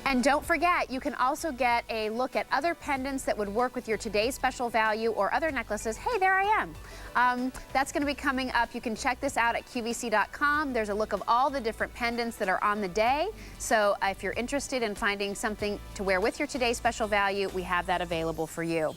And don't forget, you can also get a look at other pendants that would work with your today's special value or other necklaces. Hey, there I am. That's going to be coming up. You can check this out at QVC.com. There's a look of all the different pendants that are on the day. So if you're interested in finding something to wear with your today's special value, we have that available for you.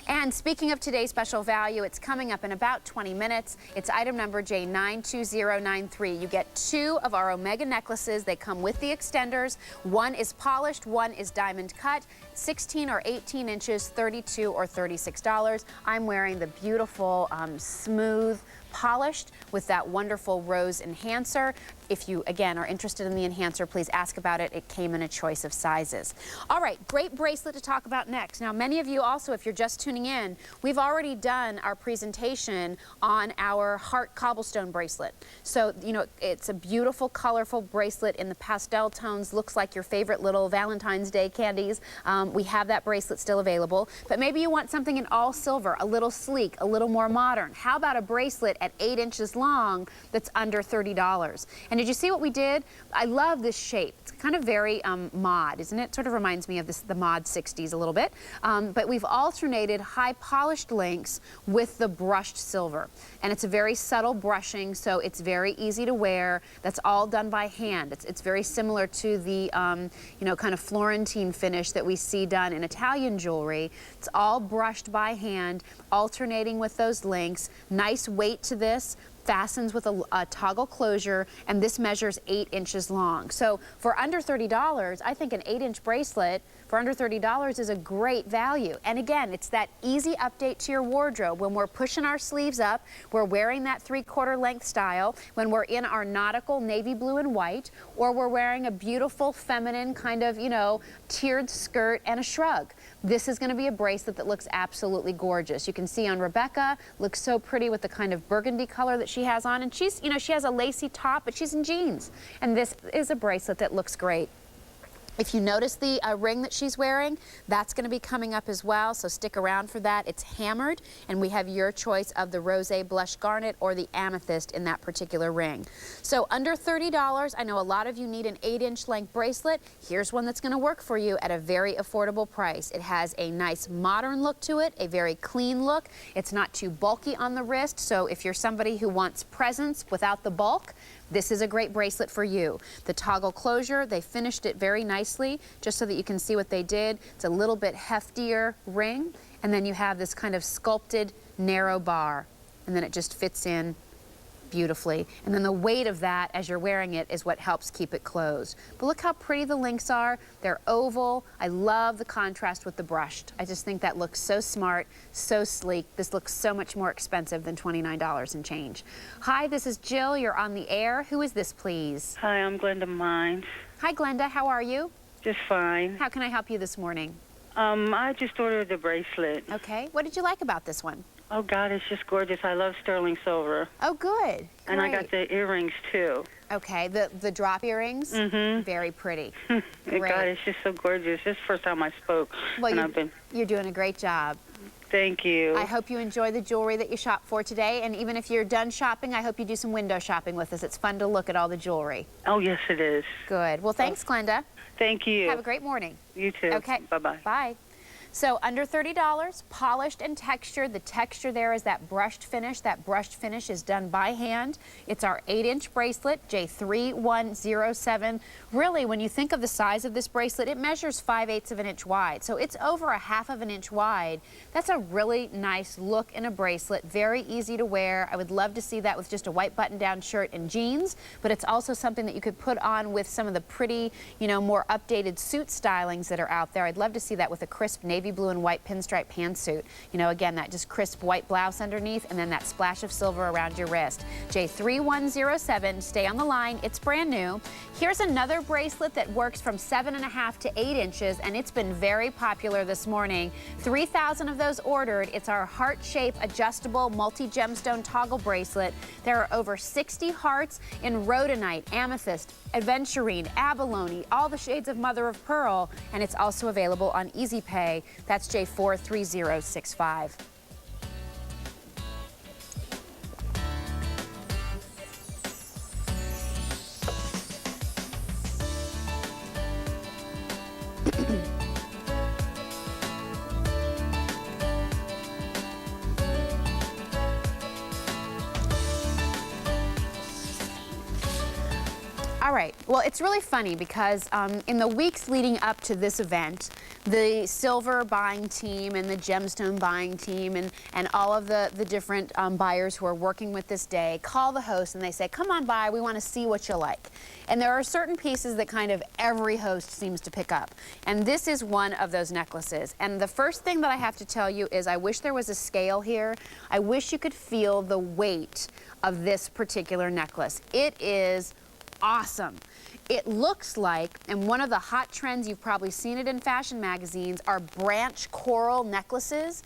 And speaking of today's special value, it's coming up in about 20 minutes. It's item number J92093. You get 2 of our Omega necklaces. They come with the extenders. One is polished, one is diamond cut, 16 or 18 inches, $32 or $36. I'm wearing the beautiful, smooth, polished with that wonderful rose enhancer. If you, again, are interested in the enhancer, please ask about it. It came in a choice of sizes. All right, great bracelet to talk about next. Now, many of you also, if you're just tuning in, we've already done our presentation on our heart cobblestone bracelet. So, you know, it's a beautiful, colorful bracelet in the pastel tones. Looks like your favorite little Valentine's Day candies. We have that bracelet still available. But maybe you want something in all silver, a little sleek, a little more modern. How about a bracelet at 8 inches long that's under $30? And did you see what we did? I love this shape. It's kind of very mod, isn't it? Sort of reminds me of the mod 60s a little bit. But we've alternated high polished links with the brushed silver. And it's a very subtle brushing, so it's very easy to wear. That's all done by hand. It's very similar to the, you know, kind of Florentine finish that we see done in Italian jewelry. It's all brushed by hand, alternating with those links. Nice weight to this. Fastens with a toggle closure, and this measures 8 inches long. So for under $30, I think an 8-inch bracelet for under $30 is a great value. And again, it's that easy update to your wardrobe. When we're pushing our sleeves up, we're wearing that 3/4 length style, when we're in our nautical navy blue and white, or we're wearing a beautiful feminine kind of, you know, tiered skirt and a shrug. This is going to be a bracelet that looks absolutely gorgeous. You can see on Rebekkah, looks so pretty with the kind of burgundy color that she has on. And she's, you know, she has a lacy top, but she's in jeans. And this is a bracelet that looks great. If you notice the ring that she's wearing, that's going to be coming up as well, so stick around for that. It's hammered, and we have your choice of the rosé blush garnet or the amethyst in that particular ring. So under $30, I know a lot of you need an 8-inch length bracelet. Here's one that's going to work for you at a very affordable price. It has a nice modern look to it, a very clean look. It's not too bulky on the wrist, so if you're somebody who wants presence without the bulk, this is a great bracelet for you. The toggle closure, they finished it very nicely, just so that you can see what they did. It's a little bit heftier ring, and then you have this kind of sculpted narrow bar, and then it just fits in beautifully. And then the weight of that as you're wearing it is what helps keep it closed. But look how pretty the links are. They're oval. I love the contrast with the brushed. I just think that looks so smart, so sleek. This looks so much more expensive than $29 and change. Hi, this is Jill. You're on the air. Who is this, please? Hi, I'm Glenda Mines. Hi, Glenda. How are you? Just fine. How can I help you this morning? I just ordered the bracelet. Okay. What did you like about this one? Oh, God, it's just gorgeous. I love sterling silver. Oh, good. And I got the earrings, too. Okay, the drop earrings? Mm-hmm. Very pretty. God, Great. it's just so gorgeous. This is the first time I spoke. Well, and you're doing a great job. Thank you. I hope you enjoy the jewelry that you shop for today. And even if you're done shopping, I hope you do some window shopping with us. It's fun to look at all the jewelry. Oh, yes, it is. Good. Well, thanks, Glenda. Thank you. Have a great morning. You too. Okay. Bye-bye. Bye. So under $30, polished and textured. The texture there is that brushed finish. That brushed finish is done by hand. It's our 8-inch bracelet, J3107. Really, when you think of the size of this bracelet, it measures 5/8 of an inch wide. So it's over a 1/2 of an inch wide. That's a really nice look in a bracelet. Very easy to wear. I would love to see that with just a white button-down shirt and jeans, but it's also something that you could put on with some of the pretty, you know, more updated suit stylings that are out there. I'd love to see that with a crisp navy blue and white pinstripe pantsuit. You know, again, that just crisp white blouse underneath and then that splash of silver around your wrist. J3107, stay on the line. It's brand new. Here's another bracelet that works from 7.5 to 8 inches, and it's been very popular this morning. 3,000 of those ordered. It's our heart-shaped adjustable multi-gemstone toggle bracelet. There are over 60 hearts in rhodonite, amethyst, aventurine, abalone, all the shades of mother of pearl, and it's also available on Easy Pay. That's J43065. All right, well, it's really funny because in the weeks leading up to this event, the silver buying team and the gemstone buying team and all of the different buyers who are working with this day call the host and they say, come on by, we want to see what you like. And there are certain pieces that kind of every host seems to pick up. And this is one of those necklaces. And the first thing that I have to tell you is I wish there was a scale here. I wish you could feel the weight of this particular necklace. It is awesome. It looks like, and one of the hot trends, you've probably seen it in fashion magazines, are branch coral necklaces.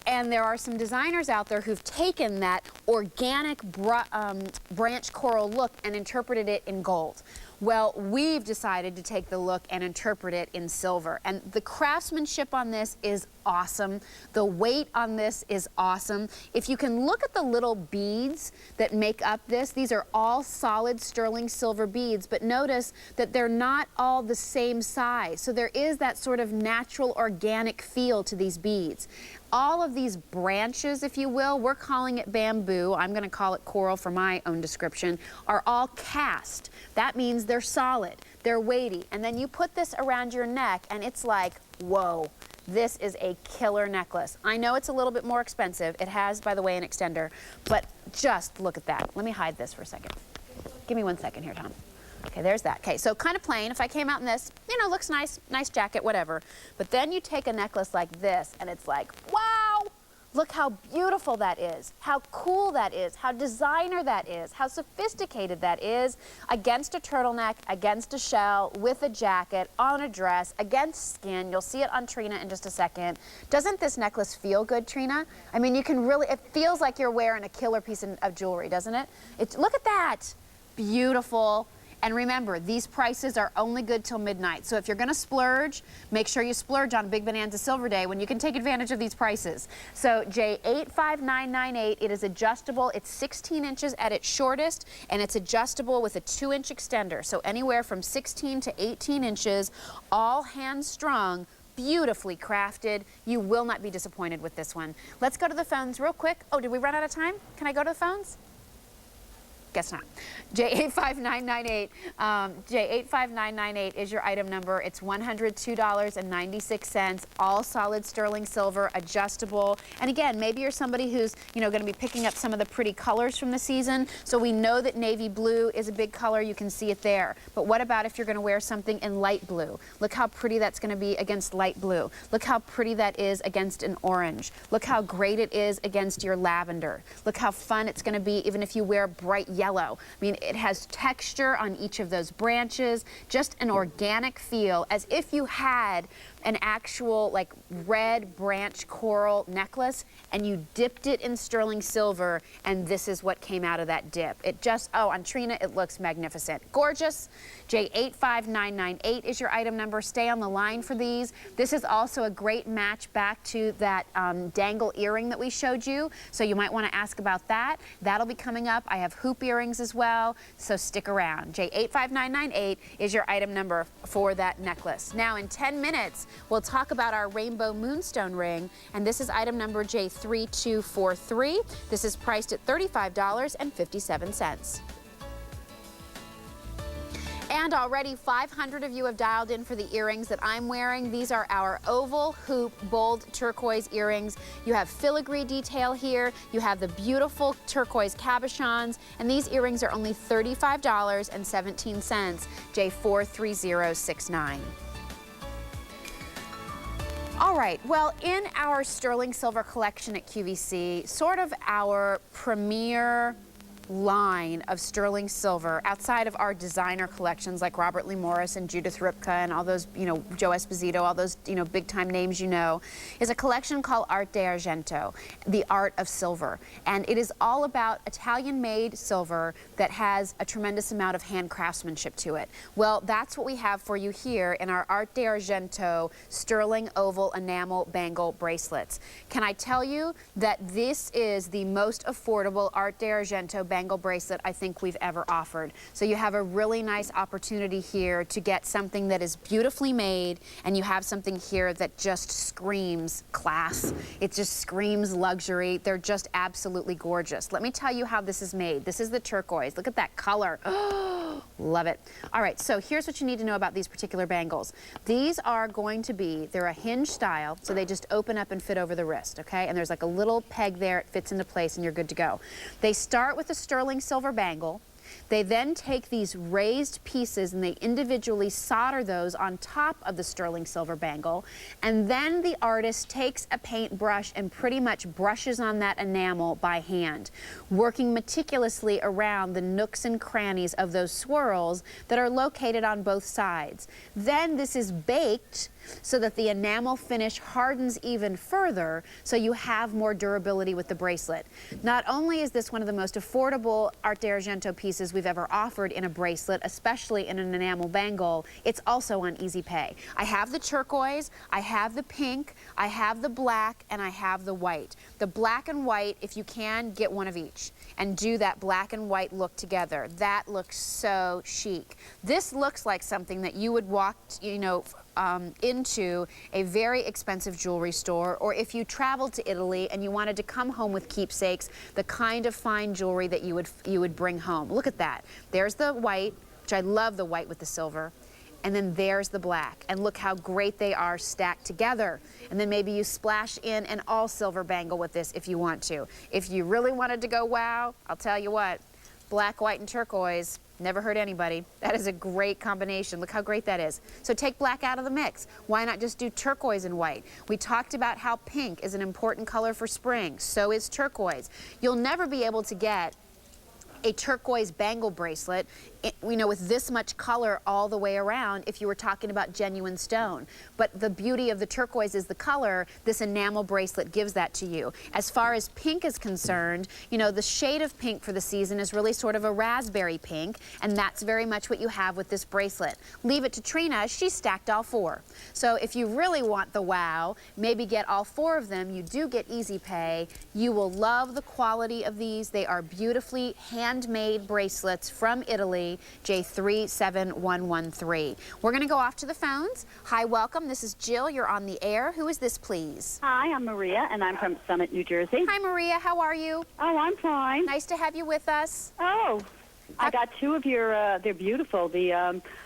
And there are some designers out there who've taken that organic branch coral look and interpreted it in gold. Well, we've decided to take the look and interpret it in silver. And the craftsmanship on this is awesome. The weight on this is awesome. If you can look at the little beads that make up this, these are all solid sterling silver beads, but notice that they're not all the same size. So there is that sort of natural organic feel to these beads. All of these branches, if you will, we're calling it bamboo, I'm going to call it coral for my own description, are all cast. That means they're solid, they're weighty, and then you put this around your neck and it's like, whoa, this is a killer necklace. I know it's a little bit more expensive. It has, by the way, an extender, but just look at that. Let me hide this for a second. Give me 1 second here, Tom. Okay, there's that. Okay, so kind of plain. If I came out in this, you know, looks nice, nice jacket, whatever. But then you take a necklace like this, and it's like, wow! Look how beautiful that is, how cool that is, how designer that is, how sophisticated that is, against a turtleneck, against a shell, with a jacket, on a dress, against skin. You'll see it on Trina in just a second. Doesn't this necklace feel good, Trina? I mean, you can really, it feels like you're wearing a killer piece of jewelry, doesn't it? Look at that. Beautiful. And remember, these prices are only good till midnight. So if you're going to splurge, make sure you splurge on Big Bonanza Silver Day when you can take advantage of these prices. So J85998, it is adjustable. It's 16 inches at its shortest, and it's adjustable with a 2-inch extender. So anywhere from 16 to 18 inches, all hand strung, beautifully crafted. You will not be disappointed with this one. Let's go to the phones real quick. Oh, did we run out of time? Can I go to the phones? Guess not. J85998. J85998 is your item number. It's $102.96. All solid sterling silver, adjustable. And again, maybe you're somebody who's, you know, going to be picking up some of the pretty colors from the season. So we know that navy blue is a big color. You can see it there. But what about if you're going to wear something in light blue? Look how pretty that's going to be against light blue. Look how pretty that is against an orange. Look how great it is against your lavender. Look how fun it's going to be even if you wear bright yellow. I mean, it has texture on each of those branches, just an organic feel, as if you had an actual like red branch coral necklace and you dipped it in sterling silver, and this is what came out of that dip. It just, oh, on Trina, it looks magnificent. Gorgeous. J85998 is your item number. Stay on the line for these. This is also a great match back to that dangle earring that we showed you, so you might want to ask about that. That'll be coming up. I have hoop earrings as well, so stick around. J85998 is your item number for that necklace. Now in 10 minutes, we'll talk about our rainbow moonstone ring, and this is item number J3243. This is priced at $35.57. And already 500 of you have dialed in for the earrings that I'm wearing. These are our oval hoop bold turquoise earrings. You have filigree detail here. You have the beautiful turquoise cabochons. And these earrings are only $35.17, J43069. All right, well, in our sterling silver collection at QVC, sort of our premier line of sterling silver outside of our designer collections like Robert Lee Morris and Judith Rebekkah and all those, you know, Joe Esposito, all those, you know, big time names, you know, is a collection called Arte Argento, the art of silver. And it is all about Italian made silver that has a tremendous amount of hand craftsmanship to it. Well, that's what we have for you here in our Arte Argento sterling oval enamel bangle bracelets. Can I tell you that this is the most affordable Arte Argento bangle bracelet I think we've ever offered. So you have a really nice opportunity here to get something that is beautifully made, and you have something here that just screams class. It just screams luxury. They're just absolutely gorgeous. Let me tell you how this is made. This is the turquoise. Look at that color. Love it. All right, so here's what you need to know about these particular bangles. These are going to be, they're a hinge style, so they just open up and fit over the wrist, okay? And there's like a little peg there, it fits into place and you're good to go. They start with a sterling silver bangle. They then take these raised pieces and they individually solder those on top of the sterling silver bangle. And then the artist takes a paintbrush and pretty much brushes on that enamel by hand, working meticulously around the nooks and crannies of those swirls that are located on both sides. Then this is baked so that the enamel finish hardens even further, so you have more durability with the bracelet. Not only is this one of the most affordable Art d'Argento pieces we've ever offered in a bracelet, especially in an enamel bangle, it's also on easy pay. I have the turquoise, I have the pink, I have the black, and I have the white. The black and white, if you can, get one of each and do that black and white look together. That looks so chic. This looks like something that you would walk, you know, into a very expensive jewelry store, or if you traveled to Italy and you wanted to come home with keepsakes, the kind of fine jewelry that you would bring home. Look at that. There's the white, which I love the white with the silver, and then there's the black, and look how great they are stacked together. And then maybe you splash in an all silver bangle with this if you want to. If you really wanted to go wow, I'll tell you what, black, white, and turquoise, never hurt anybody. That is a great combination. Look how great that is. So take black out of the mix. Why not just do turquoise and white? We talked about how pink is an important color for spring. So is turquoise. You'll never be able to get a turquoise bangle bracelet, you know, with this much color all the way around if you were talking about genuine stone. But the beauty of the turquoise is the color. This enamel bracelet gives that to you. As far as pink is concerned, you know, the shade of pink for the season is really sort of a raspberry pink, and that's very much what you have with this bracelet. Leave it to Trina, she stacked all four. So if you really want the wow, maybe get all four of them. You do get easy pay. You will love the quality of these. They are beautifully handmade bracelets from Italy, J37113. We're going to go off to the phones. Hi, welcome. This is Jill. You're on the air. Who is this, please? Hi, I'm Maria, and I'm from Summit, New Jersey. Hi, Maria. How are you? Oh, I'm fine. Nice to have you with us. Oh, I got two of your, they're beautiful.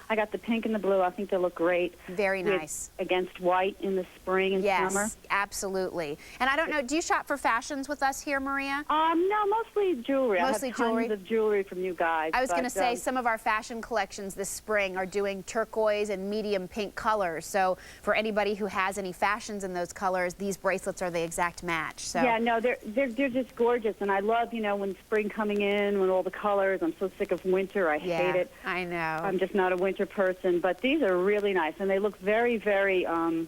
I got the pink and the blue. I think they look great. Very nice. Against white in the spring and summer. Yes, absolutely. And I don't know, do you shop for fashions with us here, Maria? No, mostly jewelry. Mostly I have jewelry. tons of jewelry from you guys. I was going to say some of our fashion collections this spring are doing turquoise and medium pink colors. So for anybody who has any fashions in those colors, these bracelets are the exact match. So yeah, no, they're just gorgeous, and I love, you know, when spring coming in, when all the colors. I'm so sick of winter. I hate it. I know. I'm just not a winter person, but these are really nice, and they look very, very, how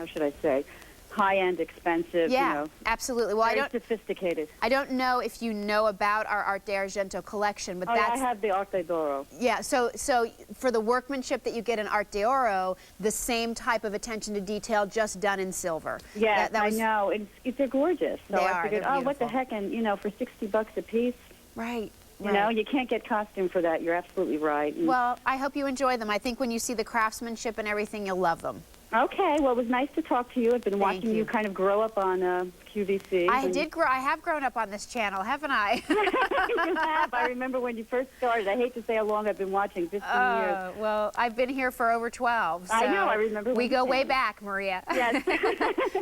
should I say, high-end, expensive. Yeah, you know, absolutely. Well, very sophisticated. I don't know if you know about our Art d'Argento collection, but I have the Arte d'Oro. Yeah, so for the workmanship that you get in Art d'Oro, the same type of attention to detail, just done in silver. Yeah, I know. They're gorgeous. So They I are. figured, They're what the beautiful. heck, and, you know, for $60 a piece. Right. You know, you can't get costume for that. You're absolutely right. And well, I hope you enjoy them. I think when you see the craftsmanship and everything, you'll love them. okay, well, it was nice to talk to you. I've been watching you kind of grow up on QVC. I have grown up on this channel, haven't I? You have. I remember when you first started. I hate to say how long I've been watching, 15 years. Well, I've been here for over 12. So I know, I remember when we you go way came. back, Maria. Yes.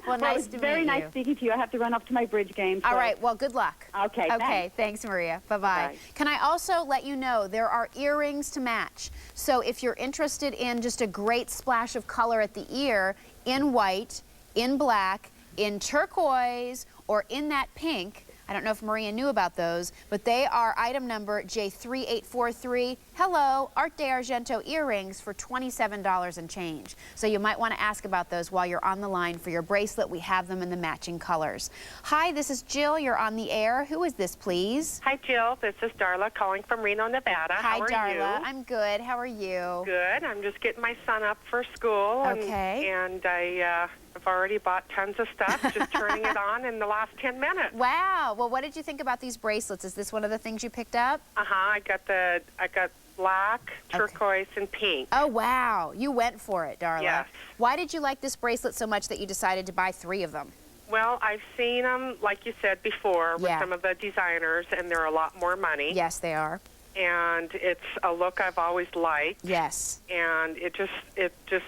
Well, nice it's to very meet nice you. speaking to you. I have to run off to my bridge game. So. All right, well, good luck. Okay, thanks, Maria. Bye-bye. Bye. Can I also let you know there are earrings to match. So if you're interested in just a great splash of color at the ear, in white, in black, in turquoise, or in that pink, I don't know if Maria knew about those, but they are item number J3843. Hello, Art d'Argento earrings for $27 and change. So you might want to ask about those while you're on the line for your bracelet. We have them in the matching colors. Hi, this is Jill. You're on the air. Who is this, please? Hi, Jill. This is Darla calling from Reno, Nevada. Hi, How are Darla. you? I'm good. How are you? Good. I'm just getting my son up for school. Okay. And I've already bought tons of stuff, just turning it on in the last 10 minutes. Wow. Well, what did you think about these bracelets? Is this one of the things you picked up? I got black, turquoise, and pink. Oh, wow. You went for it, Darla. Yes. Why did you like this bracelet so much that you decided to buy 3 of them? Well, I've seen them, like you said before, with some of the designers, and they're a lot more money. Yes, they are. and it's a look I've always liked. Yes. And it just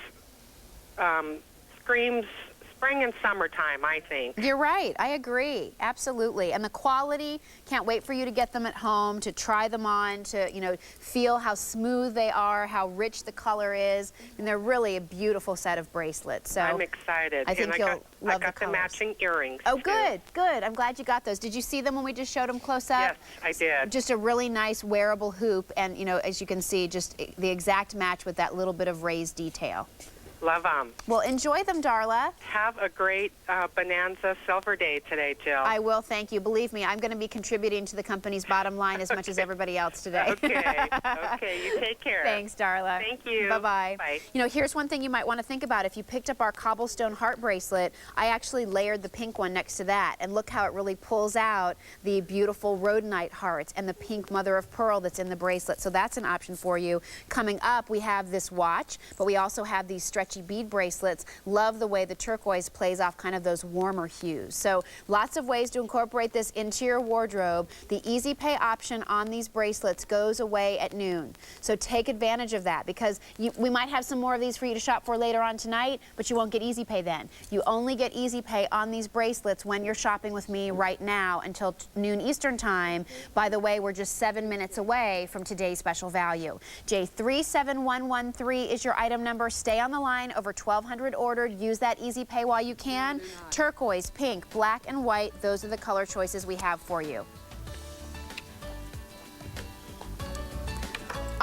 screams spring and summertime, I think. You're right. I agree. Absolutely. And the quality, can't wait for you to get them at home, to try them on, to, you know, feel how smooth they are, how rich the color is. And they're really a beautiful set of bracelets. So I'm excited. I think and you'll love the I got the colors. matching earrings. Oh, too. good, good. I'm glad you got those. Did you see them when we just showed them close up? Yes, I did. Just a really nice wearable hoop, and, you know, as you can see, just the exact match with that little bit of raised detail. Love them. Well, enjoy them, Darla. Have a great Bonanza Silver Day today, Jill. I will, thank you. Believe me, I'm going to be contributing to the company's bottom line as much as everybody else today. Okay. Okay, you take care. Thanks, Darla. Thank you. Bye-bye. Bye. You know, here's one thing you might want to think about. If you picked up our cobblestone heart bracelet, I actually layered the pink one next to that, and look how it really pulls out the beautiful rhodonite hearts and the pink mother of pearl that's in the bracelet. So that's an option for you. Coming up, we have this watch, but we also have these stretchy bead bracelets. Love the way the turquoise plays off kind of those warmer hues. So lots of ways to incorporate this into your wardrobe. The easy pay option on these bracelets goes away at noon. So take advantage of that, because we might have some more of these for you to shop for later on tonight, but you won't get easy pay then. You only get easy pay on these bracelets when you're shopping with me right now until noon Eastern time. By the way, we're just 7 minutes away from today's special value. J37113 is your item number. Stay on the line. Over 1,200 ordered. Use that easy pay while you can. Turquoise, pink, black, and white. Those are the color choices we have for you.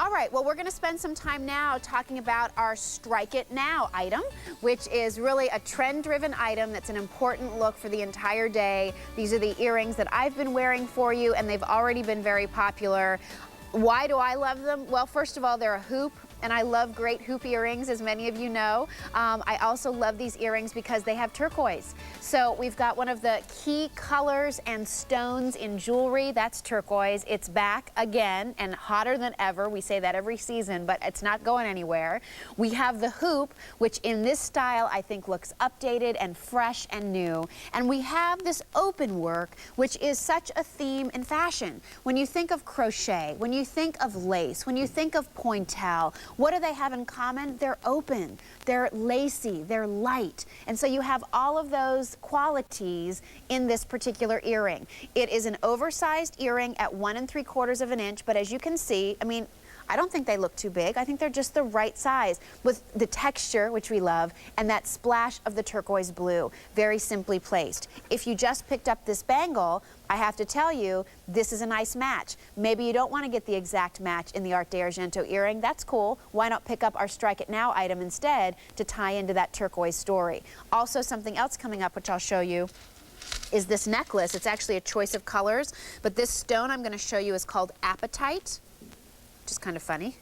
All right, well, we're going to spend some time now talking about our Strike It Now item, which is really a trend-driven item that's an important look for the entire day. These are the earrings that I've been wearing for you, and they've already been very popular. Why do I love them? Well, first of all, they're a hoop, and I love great hoop earrings, as many of you know. I also love these earrings because they have turquoise. So we've got one of the key colors and stones in jewelry. That's turquoise. It's back again and hotter than ever. We say that every season, but it's not going anywhere. We have the hoop, which in this style I think looks updated and fresh and new. And we have this open work, which is such a theme in fashion. When you think of crochet, when you think of lace, when you think of pointel, what do they have in common? They're open, they're lacy, they're light. And so you have all of those qualities in this particular earring. It is an oversized earring at 1 3/4 of an inch, but as you can see, I mean, I don't think they look too big. I think they're just the right size with the texture, which we love, and that splash of the turquoise blue, very simply placed. If you just picked up this bangle, I have to tell you, this is a nice match. Maybe you don't want to get the exact match in the Art de Argento earring. That's cool. Why not pick up our Strike It Now item instead to tie into that turquoise story? Also, something else coming up, which I'll show you, is this necklace. It's actually a choice of colors, but this stone I'm going to show you is called apatite, which is kind of funny.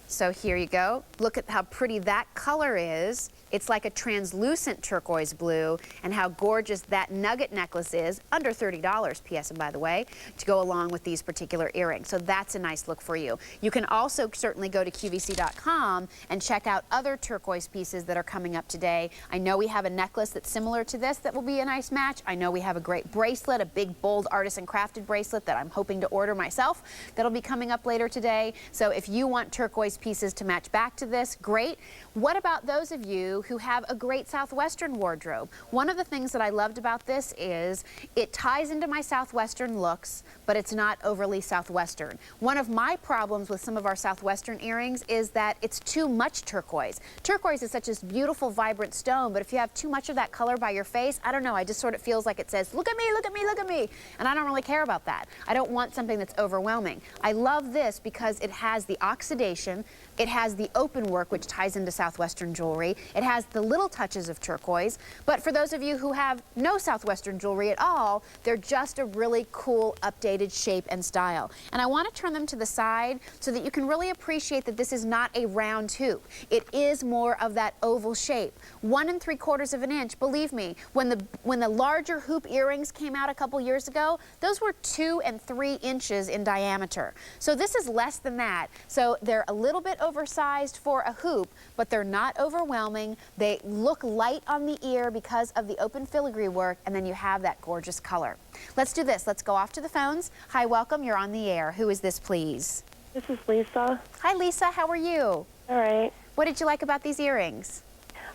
So here you go. Look at how pretty that color is. It's like a translucent turquoise blue, and how gorgeous that nugget necklace is, under $30, P.S. and by the way, to go along with these particular earrings. So that's a nice look for you. You can also certainly go to QVC.com and check out other turquoise pieces that are coming up today. I know we have a necklace that's similar to this that will be a nice match. I know we have a great bracelet, a big, bold artisan crafted bracelet that I'm hoping to order myself. That'll be coming up later today. So if you want turquoise pieces to match back to this, great. What about those of you who have a great Southwestern wardrobe? One of the things that I loved about this is it ties into my Southwestern looks, but it's not overly Southwestern. One of my problems with some of our Southwestern earrings is that it's too much turquoise. Turquoise is such a beautiful, vibrant stone, but if you have too much of that color by your face, I don't know, I just sort of feels like it says, look at me, look at me, look at me. And I don't really care about that. I don't want something that's overwhelming. I love this because it has the oxidation, it has the open work, which ties into Southwestern jewelry. It has the little touches of turquoise. But for those of you who have no Southwestern jewelry at all, they're just a really cool, updated shape and style. And I want to turn them to the side so that you can really appreciate that this is not a round hoop. It is more of that oval shape. 1 3/4 of an inch, believe me, when the larger hoop earrings came out a couple years ago, those were 2 and 3 inches in diameter. So this is less than that. So they're a little bit oversized for a hoop, but they're not overwhelming. They look light on the ear because of the open filigree work, and then you have that gorgeous color. Let's do this. Let's go off to the phones. Hi, welcome. You're on the air. Who is this, please? This is Lisa. Hi, Lisa. How are you? All right. What did you like about these earrings?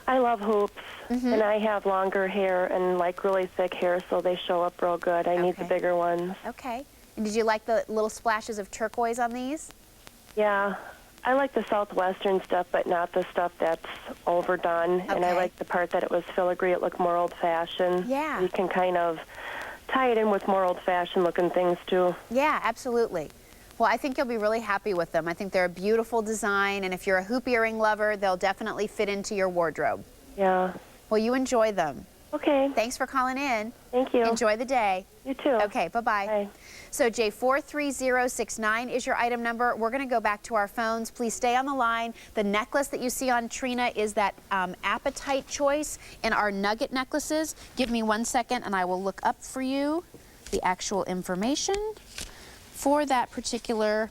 I love hoops, and I have longer hair and like really thick hair, so they show up real good. I need the bigger ones. Okay. And did you like the little splashes of turquoise on these? Yeah. I like the southwestern stuff, but not the stuff that's overdone. And I like the part that it was filigree. It looked more old-fashioned. Yeah. You can kind of tie it in with more old-fashioned looking things, too. Yeah, absolutely. Well, I think you'll be really happy with them. I think they're a beautiful design, and if you're a hoop earring lover, they'll definitely fit into your wardrobe. Yeah. Well, you enjoy them. Okay. Thanks for calling in. Thank you. Enjoy the day. You too. Okay, bye-bye. Bye. So J43069 is your item number. We're going to go back to our phones. Please stay on the line. The necklace that you see on Trina is that apatite choice in our nugget necklaces. Give me 1 second, and I will look up for you the actual information for that particular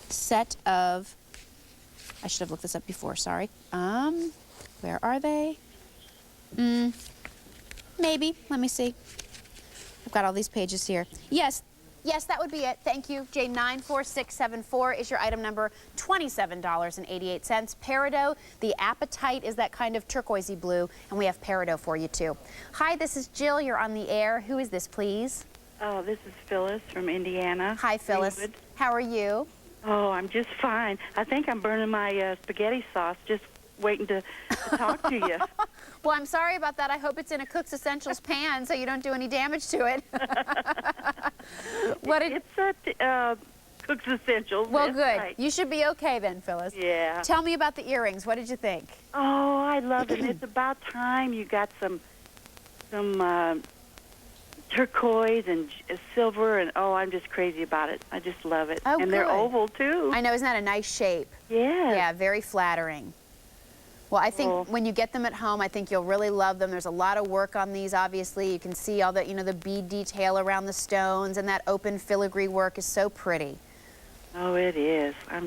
set of, I should have looked this up before, sorry. Where are they? Maybe, let me see. I've got all these pages here. Yes, that would be it. Thank you. J94674 is your item number, $27.88. Peridot, the apatite is that kind of turquoisey blue, and we have peridot for you too. Hi, this is Jill. You're on the air. Who is this, please? Oh, this is Phyllis from Indiana. Hi, Phyllis. David. How are you? Oh, I'm just fine. I think I'm burning my spaghetti sauce, just waiting to talk to you. Well, I'm sorry about that. I hope it's in a Cook's Essentials pan so you don't do any damage to it. It's at Cook's Essentials. Well, good. Right. You should be okay then, Phyllis. Yeah. Tell me about the earrings. What did you think? Oh, I love it. It's about time you got some turquoise and silver, and oh, I'm just crazy about it. I just love it. Oh, and they're good. oval, too. I know. Isn't that a nice shape? Yeah. Yeah, very flattering. Well, I think when you get them at home, I think you'll really love them. There's a lot of work on these, obviously. You can see all the, the bead detail around the stones, and that open filigree work is so pretty. Oh, it is. I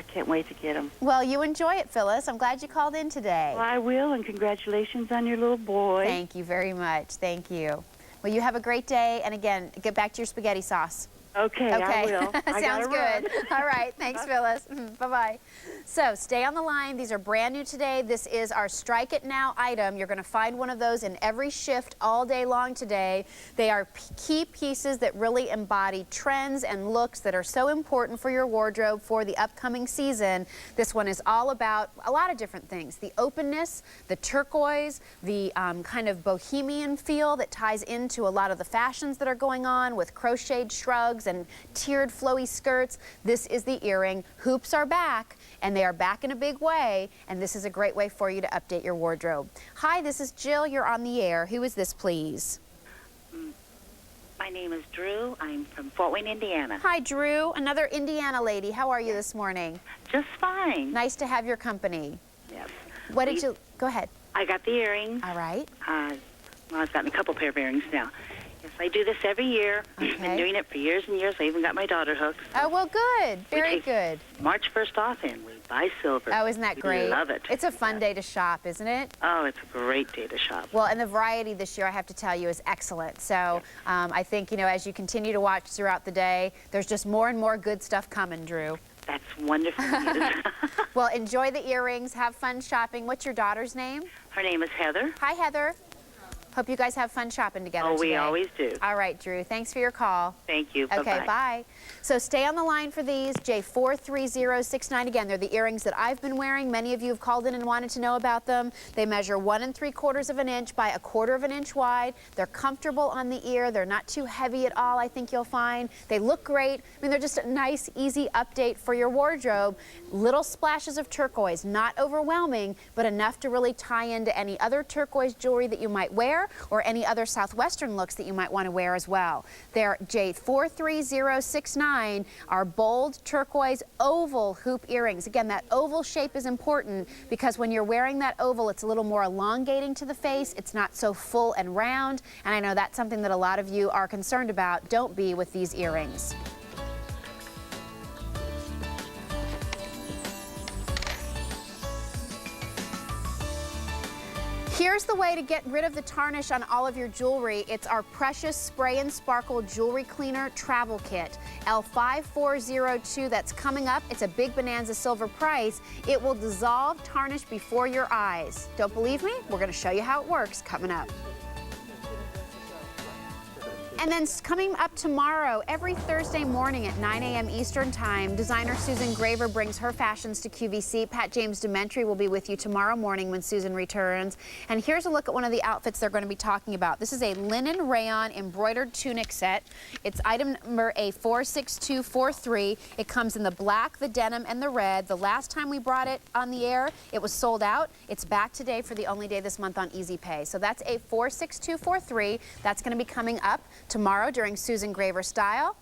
can't wait to get them. Well, you enjoy it, Phyllis. I'm glad you called in today. Well, I will, and congratulations on your little boy. Thank you very much. Thank you. Well, you have a great day, and again, get back to your spaghetti sauce. Okay, I will. Sounds good. All right. Thanks, Phyllis. Bye-bye. So stay on the line. These are brand new today. This is our Strike It Now item. You're going to find one of those in every shift all day long today. They are key pieces that really embody trends and looks that are so important for your wardrobe for the upcoming season. This one is all about a lot of different things. The openness, the turquoise, the kind of bohemian feel that ties into a lot of the fashions that are going on with crocheted shrugs and tiered flowy skirts. This is the earring. Hoops are back, and they are back in a big way, and this is a great way for you to update your wardrobe. Hi, this is Jill. You're on the air. Who is this, please? My name is Drew. I'm from Fort Wayne, Indiana. Hi, Drew. Another Indiana lady. How are you this morning? Just fine. Nice to have your company. Yes. What did you... Go ahead. I got the earrings. All right. Well, I've gotten a couple pair of earrings now. Yes, I do this every year. I've been doing it for years and years. I even got my daughter hooks. Oh, well, good. Very good. March 1st off, and we buy silver. Oh, isn't that great? We love it. It's a fun day to shop, isn't it? Oh, it's a great day to shop. Well, and the variety this year, I have to tell you, is excellent. So I think, as you continue to watch throughout the day, there's just more and more good stuff coming, Drew. That's wonderful news. Well, enjoy the earrings. Have fun shopping. What's your daughter's name? Her name is Heather. Hi, Heather. Hope you guys have fun shopping together today. We always do. All right, Drew. Thanks for your call. Thank you. Okay, Bye-bye. bye. So stay on the line for these. J43069. Again, they're the earrings that I've been wearing. Many of you have called in and wanted to know about them. They measure 1 3/4 of an inch by 1/4 of an inch wide. They're comfortable on the ear. They're not too heavy at all, I think you'll find. They look great. I mean, they're just a nice, easy update for your wardrobe. Little splashes of turquoise, not overwhelming, but enough to really tie into any other turquoise jewelry that you might wear or any other Southwestern looks that you might want to wear as well. They're J43069, our bold turquoise oval hoop earrings. Again, that oval shape is important because when you're wearing that oval, it's a little more elongating to the face. It's not so full and round, and I know that's something that a lot of you are concerned about. Don't be with these earrings. Here's the way to get rid of the tarnish on all of your jewelry. It's our Precious Spray and Sparkle Jewelry Cleaner Travel Kit. L5402, that's coming up. It's a big Bonanza silver price. It will dissolve tarnish before your eyes. Don't believe me? We're going to show you how it works coming up. And then coming up tomorrow, every Thursday morning at 9 a.m. Eastern Time, designer Susan Graver brings her fashions to QVC. Pat James Dementry will be with you tomorrow morning when Susan returns. And here's a look at one of the outfits they're going to be talking about. This is a linen rayon embroidered tunic set. It's item number A46243. It comes in the black, the denim, and the red. The last time we brought it on the air, it was sold out. It's back today for the only day this month on Easy Pay. So that's A46243. That's going to be coming up tomorrow during Susan Graver Style.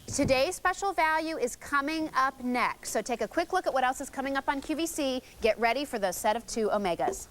Today's special value is coming up next. So take a quick look at what else is coming up on QVC. Get ready for the set of 2 Omegas.